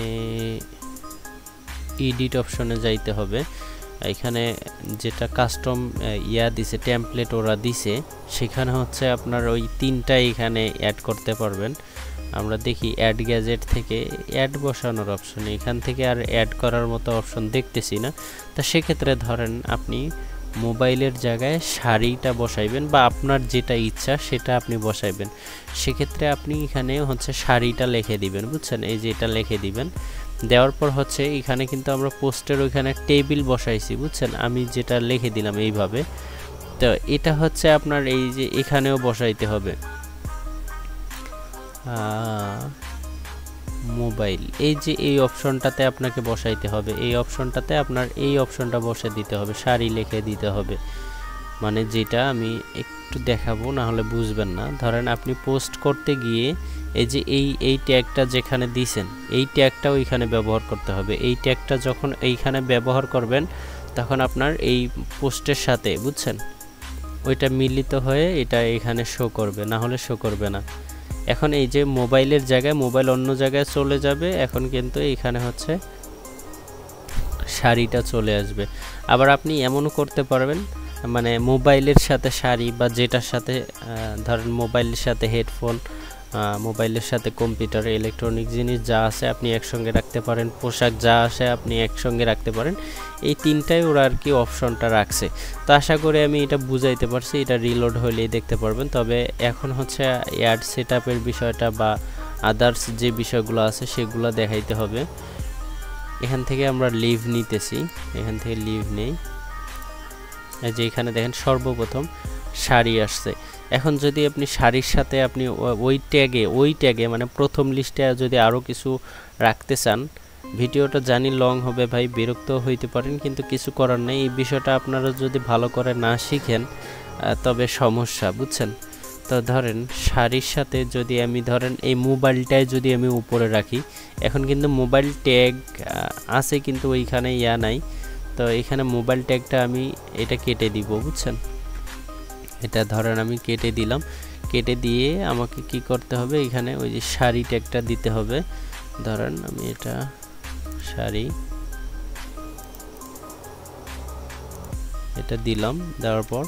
এডিট অপশনে যাইতে হবে। এখানে যেটা কাস্টম দিছে, টেমপ্লেট ওরা দিছে, সেখানে হচ্ছে আপনার ওই তিনটা এখানে অ্যাড করতে পারবেন। আমরা দেখি অ্যাড গ্যাজেট থেকে অ্যাড বসানোর অপশন, এখান থেকে আর অ্যাড করার মতো অপশন দেখতেছি না। তা সেক্ষেত্রে ধরেন আপনি মোবাইলের জায়গায় শাড়িটা বসাইবেন, বা আপনার যেটা ইচ্ছা সেটা আপনি বসাইবেন। সেক্ষেত্রে আপনি এখানে হচ্ছে শাড়িটা লিখে দিবেন, বুঝছেন, এই যে এটা লিখে দিবেন। দেওয়ার পর হচ্ছে এখানে কিন্তু আমরা পোস্টের ওইখানে টেবিল বসাইছি, বুঝছেন, আমি যেটা লিখে দিলাম এইভাবে। তো এটা হচ্ছে আপনার এই যে এখানেও বসাইতে হবে মোবাইল, এই যে এই অপশনটাতে আপনাকে বসাইতে হবে, এই অপশনটাতে আপনার এই অপশনটা বসে দিতে হবে, শাড়ি লিখে দিতে হবে। মানে যেটা আমি একটু দেখাবো, না হলে বুঝবেন না। ধরেন আপনি পোস্ট করতে গিয়ে এই যে এই ট্যাগটা যেখানে দিছেন, এই ট্যাগটাও এখানে ব্যবহার করতে হবে। এই ট্যাগটা যখন এইখানে ব্যবহার করবেন, তখন আপনার এই পোস্টের সাথে, বুঝছেন, ওইটা মিলিত হয়ে এটা এখানে শো করবে, না হলে শো করবে না। এখন এই যে মোবাইলের জায়গায় মোবাইল অন্য জায়গায় চলে যাবে, এখন কিন্তু এখানে হচ্ছে শাড়িটা চলে আসবে। আবার আপনি এমনও করতে পারবেন, মানে মোবাইলের সাথে শাড়ি, বা যেটার সাথে ধরেন মোবাইলের সাথে হেডফোন, মোবাইলের সাথে কম্পিউটার, ইলেকট্রনিক জিনিস যা আছে আপনি একসঙ্গে রাখতে পারেন, পোশাক যা আসে আপনি একসঙ্গে রাখতে পারেন। এই তিনটাই ওরা আর কি অপশনটা রাখছে। তো আশা করি আমি এটা বুঝাইতে পারছি, এটা রিলোড হলেই দেখতে পারবেন। তবে এখন হচ্ছে অ্যাড সেটআপের বিষয়টা বা আদার্স যে বিষয়গুলো আছে সেগুলো দেখাইতে হবে। এখান থেকে আমরা লিভ নিতেছি, এখান থেকে লিভ নেই। এই যে এখানে দেখেন সর্বপ্রথম শাড়ি আসছে। এখন যদি আপনি শাড়ির সাথে আপনি ওই ট্যাগে মানে প্রথম লিস্টে যদি আরও কিছু রাখতে চান, ভিডিওটা জানি লং হবে ভাই, বিরক্ত হইতে পারেন, কিন্তু কিছু করার নেই। এই বিষয়টা আপনারা যদি ভালো করে না শিখেন তবে সমস্যা, বুঝছেন। তো ধরেন শাড়ির সাথে যদি আমি ধরেন এই মোবাইলটায় যদি আমি উপরে রাখি, এখন কিন্তু মোবাইল ট্যাগ আছে কিন্তু ওইখানে নাই। তো এখানে মোবাইল ট্যাগটা আমি এটা কেটে দিব, বুঝছেন। এটা ধরেন আমি কেটে দিলাম, কেটে দিয়ে আমাকে কি করতে হবে, এখানে ওই যে শাড়ি ট্যাগটা দিতে হবে। ধরেন আমি এটা শাড়ি এটা দিলাম, দেওয়ার পর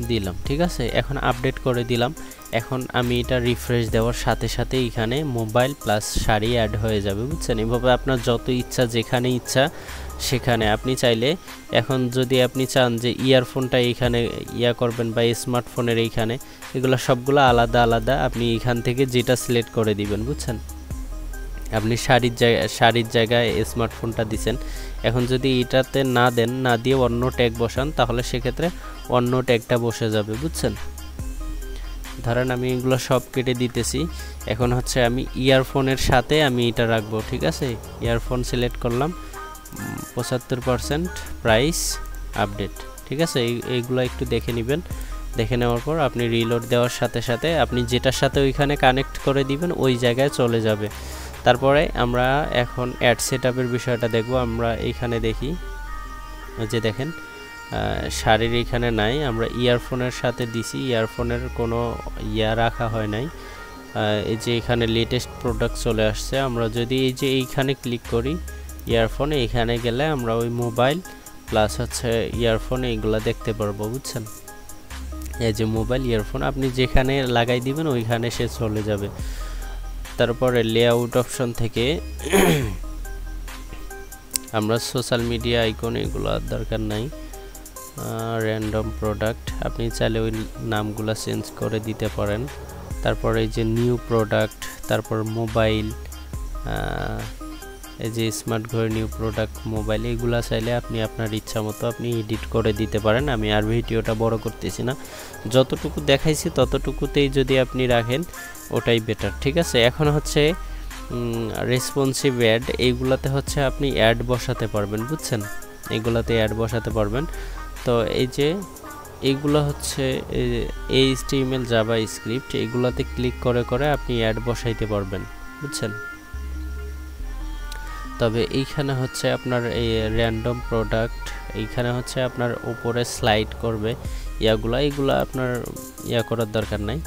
দিলাম, ঠিক আছে। এখন আপডেট করে দিলাম। এখন আমি এটা রিফ্রেশ দেওয়ার সাথে সাথে এখানে মোবাইল প্লাস শাড়ি অ্যাড হয়ে যাবে, বুঝছেন। এভাবে আপনার যত ইচ্ছা, যেখানে ইচ্ছা সেখানে আপনি চাইলে, এখন যদি আপনি চান যে ইয়ারফোনটা এইখানে করবেন বা স্মার্টফোনের এইখানে, এগুলো সবগুলো আলাদা আলাদা আপনি এখান থেকে যেটা সিলেক্ট করে দিবেন, বুঝছেন। আপনি শাড়ির জায়গায় স্মার্টফোনটা দিছেন, এখন যদি এটাতে না দিয়ে অন্য ট্যাগ বসান, তাহলে সেক্ষেত্রে অন্য ট্যাগটা বসে যাবে, বুঝছেন। ধরেন আমি এগুলো সব কেটে দিতেছি। এখন হচ্ছে আমি ইয়ারফোনের সাথে আমি এটা রাখবো, ঠিক আছে। ইয়ারফোন সিলেক্ট করলাম, 75% প্রাইস আপডেট, ঠিক আছে। এইগুলো একটু দেখে নেবেন। দেখে নেওয়ার পর আপনি রিলোড দেওয়ার সাথে সাথে আপনি যেটার সাথে ওইখানে কানেক্ট করে দিবেন ওই জায়গায় চলে যাবে। তারপরে আমরা এখন অ্যাড সেটআপের বিষয়টা দেখব। আমরা এইখানে দেখি যে দেখেন শাড়ির এখানে নাই, আমরা ইয়ারফোনের সাথে দিছি, ইয়ারফোনের কোনো রাখা হয় নাই। এই যে এখানে লেটেস্ট প্রোডাক্ট চলে আসছে। আমরা যদি এই যে এইখানে ক্লিক করি ইয়ারফোন, এইখানে গেলে আমরা ওই মোবাইল প্লাস হচ্ছে ইয়ারফোন এইগুলা দেখতে পারবো, বুঝছেন। এই যে মোবাইল ইয়ারফোন আপনি যেখানে লাগাই দিবেন ওইখানে সে চলে যাবে। তারপরে লেআউট অপশন থেকে আমরা সোশ্যাল মিডিয়া আইকন এগুলো দরকার নাই। র্যান্ডম প্রোডাক্ট আপনি চাইলে ওই নামগুলো চেঞ্জ করে দিতে পারেন। তারপরে এই যে নিউ প্রোডাক্ট, তারপর মোবাইল, এই যে স্মার্ট ঘড়ি, নিউ প্রোডাক্ট, মোবাইল, এগুলা চাইলে আপনি আপনার ইচ্ছা মতো আপনি এডিট করে দিতে পারেন। আমি আর ভিডিওটা বড় করতেছি না, যতটুকু দেখাইছি ততটুকুতেই যদি আপনি রাখেন ওটাই বেটার, ঠিক আছে। এখন হচ্ছে রেসপন্সিভ অ্যাড, এইগুলাতে হচ্ছে আপনি অ্যাড বসাতে পারবেন, বুঝছেন, এইগুলাতে অ্যাড বসাতে পারবেন। তো এই যে এইগুলো হচ্ছে HTML জাভাস্ক্রিপ্ট, এইগুলাতে ক্লিক করে করে আপনি অ্যাড বসাইতে পারবেন, বুঝছেন। তবে এইখানে হচ্ছে আপনার এই র্যান্ডম প্রোডাক্ট, এইখানে হচ্ছে আপনার উপরে স্লাইড করবে এইগুলা আপনার করার দরকার নাই।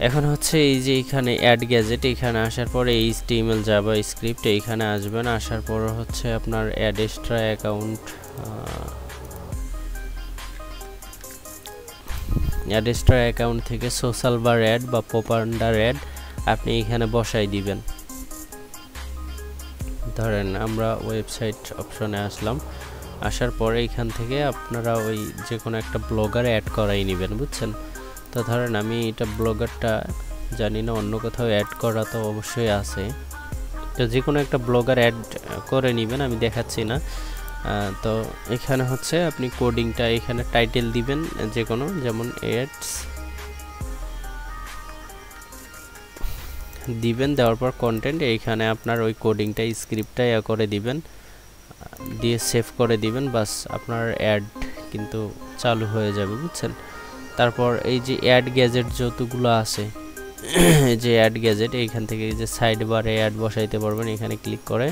এখন হচ্ছে এই যে এখানে অ্যাড গ্যাজেট, এখানে আসার পরে HTML জাভাস্ক্রিপ্ট এইখানে আসবেন। আসার পর হচ্ছে আপনার Adsterra account, Adsterra account থেকে সোশ্যাল বার অ্যাড বা পপান্ডার অ্যাড আপনি এখানে বসাই দিবেন। ধরেন আমরা ওয়েবসাইট অপশনে আসলাম, আসার পরে এখান থেকে আপনারা ওই যে কোনো একটা ব্লগার অ্যাড করাই নেবেন, বুঝছেন। তো ধরেন আমি এটা ব্লগারটা জানি না, অন্য কোথাও অ্যাড করা তো অবশ্যই আছে, তো যে কোনো একটা ব্লগার অ্যাড করে নেবেন, আমি দেখাচ্ছি না। তো এখানে হচ্ছে আপনি কোডিংটা এখানে টাইটেল দিবেন যে কোনো, যেমন অ্যাডস দিবেন, দেওয়ার পর কন্টেন্ট, এইখানে আপনার ওই কোডিংটা স্ক্রিপ্টটা করে দিবেন, দিয়ে সেভ করে দিবেন, বাস আপনার অ্যাড কিন্তু চালু হয়ে যাবে, বুঝছেন। তারপর এই যে অ্যাড গ্যাজেট যতগুলো আছে, এই যে অ্যাড গ্যাজেট, এইখান থেকে এই যে সাইড বারে অ্যাড বসাইতে পারবেন, এখানে ক্লিক করে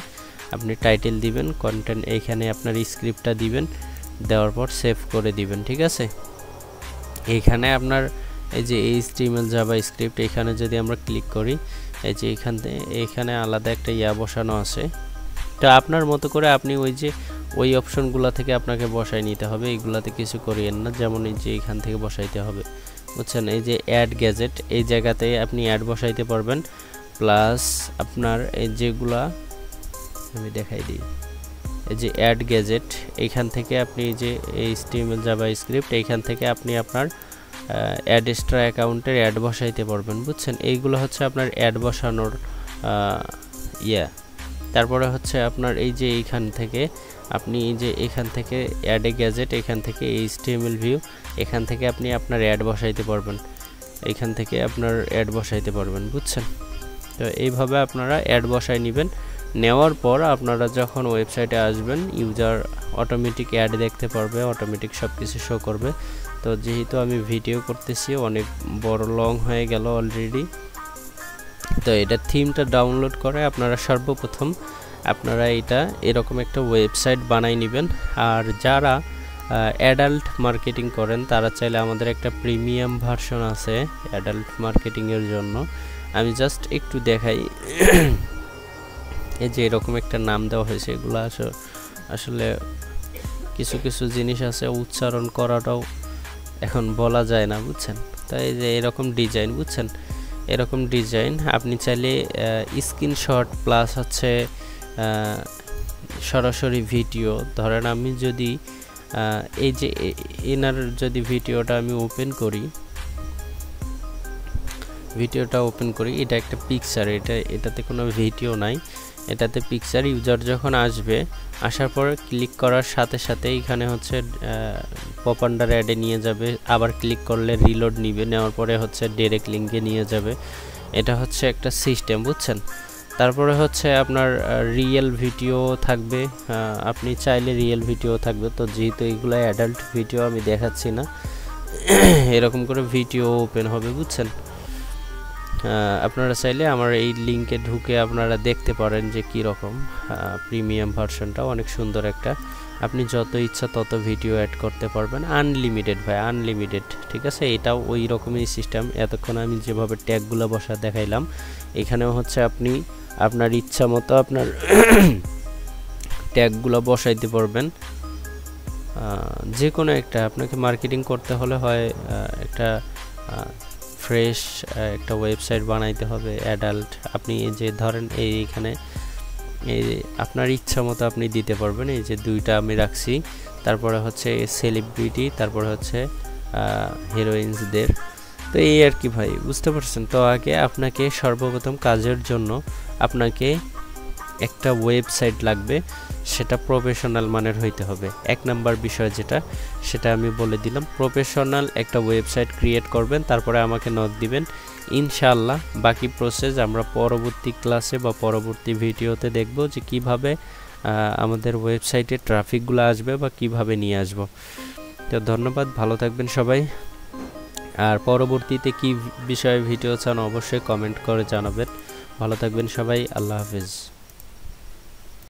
আপনি টাইটেল দিবেন, কন্টেন্ট এইখানে আপনার স্ক্রিপ্টটা দিবেন, দেওয়ার পর সেভ করে দিবেন, ঠিক আছে। এইখানে আপনার এই যে HTML জাভাস্ক্রিপ্ট, এখানে যদি আমরা ক্লিক করি এই যে এইখানে আলাদা একটা বসানো আছে, তো আপনার মতো করে আপনি ওই যে ওই অপশনগুলো থেকে আপনাকে বসাই নিতে হবে, এইগুলাতে কিছু করিয়েন না, যেমন এই যে এখান থেকে বসাইতে হবে, বুঝছেন। এই যে অ্যাড গ্যাজেট, এই জায়গাতে আপনি অ্যাড বসাইতে পারবেন, প্লাস আপনার এই যেগুলা আমি দেখাই দিই, এই যে অ্যাড গ্যাজেট, এইখান থেকে আপনি এই যে HTML জাভাস্ক্রিপ্ট, এইখান থেকে আপনি আপনার অ্যাড এক্সট্রা অ্যাকাউন্টের অ্যাড বসাইতে পারবেন, বুঝছেন। এইগুলো হচ্ছে আপনার অ্যাড বসানোর তারপরে হচ্ছে আপনার এই যে এইখান থেকে আপনি এই যে এখান থেকে অ্যাড এ গ্যাজেট, এখান থেকে HTML ভিউ, এখান থেকে আপনি আপনার অ্যাড বসাইতে পারবেন, এইখান থেকে আপনার অ্যাড বসাইতে পারবেন, বুঝছেন। তো এইভাবে আপনারা অ্যাড বসাই নেবেন। নেওয়ার পর আপনারা যখন ওয়েবসাইটে আসবেন ইউজার অটোমেটিক অ্যাড দেখতে পারবে, অটোমেটিক সব কিছু শো করবে। তো যেহেতু আমি ভিডিও করতেছি অনেক বড় লং হয়ে গেল অলরেডি, তো এটা থিমটা ডাউনলোড করে আপনারা সর্বপ্রথম আপনারা এটা এরকম একটা ওয়েবসাইট বানাই নেবেন। আর যারা অ্যাডাল্ট মার্কেটিং করেন তারা চাইলে আমাদের একটা প্রিমিয়াম ভার্সন আছে অ্যাডাল্ট মার্কেটিংয়ের জন্য, আমি জাস্ট একটু দেখাই। এই যে এরকম একটা নাম দেওয়া হয়েছে, এগুলো আসলে কিছু কিছু জিনিস আছে উচ্চারণ করাটাও এখন বলা যায় না, বুঝছেন। তাই যে এরকম ডিজাইন, বুঝছেন, এরকম ডিজাইন আপনি চাইলে স্ক্রিনশট প্লাস হচ্ছে সরাসরি ভিডিও, ধরেন আমি যদি এই যে এনার যদি ভিডিওটা আমি ওপেন করি, এটা একটা পিকচার, এটাতে কোনো ভিডিও নাই, এটাতে পিকচার। ইউজার যখন আসার পর ক্লিক করার সাথে সাথে এখানে হচ্ছে পপ আন্ডার অ্যাডে নিয়ে যাবে, আবার ক্লিক করলে রিলোড নিবে, নেওয়ার পরে হচ্ছে ডাইরেক্ট লিঙ্কে নিয়ে যাবে। এটা হচ্ছে একটা সিস্টেম, বুঝছেন। তারপরে হচ্ছে আপনার রিয়েল ভিডিও থাকবে, আপনি চাইলে রিয়েল ভিডিও থাকবে। তো যেহেতু এগুলো অ্যাডাল্ট ভিডিও আমি দেখাচ্ছি না, এরকম করে ভিডিও ওপেন হবে, বুঝছেন। আপনারা চাইলে আমার এই লিঙ্কে ঢুকে আপনারা দেখতে পারেন যে কি রকম প্রিমিয়াম ভার্সনটা অনেক সুন্দর একটা, আপনি যত ইচ্ছা তত ভিডিও অ্যাড করতে পারবেন, আনলিমিটেড ভাই, আনলিমিটেড। ঠিক আছে, এটাও ওই রকমই সিস্টেম। এতক্ষণ আমি যেভাবে ট্যাগগুলো বসা দেখাইলাম, এখানেও হচ্ছে আপনি আপনার ইচ্ছা মতো আপনার ট্যাগগুলো বসাইতে পারবেন। যে কোনো একটা আপনাকে মার্কেটিং করতে হলে হয় একটা ফ্রেশ একটা ওয়েবসাইট বানাইতে হবে অ্যাডাল্ট। আপনি এই যে ধরেন এইখানে এই আপনার ইচ্ছা মতো আপনি দিতে পারবেন। এই যে দুইটা আমি রাখছি, তারপরে হচ্ছে সেলিব্রিটি, তারপরে হচ্ছে হিরোইন্সদের। তো এই আর কি ভাই, বুঝতে পারছেন। তো আগে আপনাকে সর্বপ্রথম কাজের জন্য আপনাকে একটা ওয়েবসাইট লাগবে, সেটা প্রফেশনাল মানের হইতে হবে। এক নাম্বার বিষয় যেটা, সেটা আমি বলে দিলাম। প্রফেশনাল একটা ওয়েবসাইট ক্রিয়েট করবেন, তারপরে আমাকে নক দিবেন। ইনশাআল্লাহ বাকি প্রসেস আমরা পরবর্তী ক্লাসে বা পরবর্তী ভিডিওতে দেখব যে কিভাবে আমাদের ওয়েবসাইটে ট্রাফিকগুলো আসবে বা কিভাবে নিয়ে আসব। তো ধন্যবাদ, ভালো থাকবেন সবাই। আর পরবর্তীতে কি বিষয়ে ভিডিও চান অবশ্যই কমেন্ট করে জানাবেন। ভালো থাকবেন সবাই, আল্লাহ হাফেজ।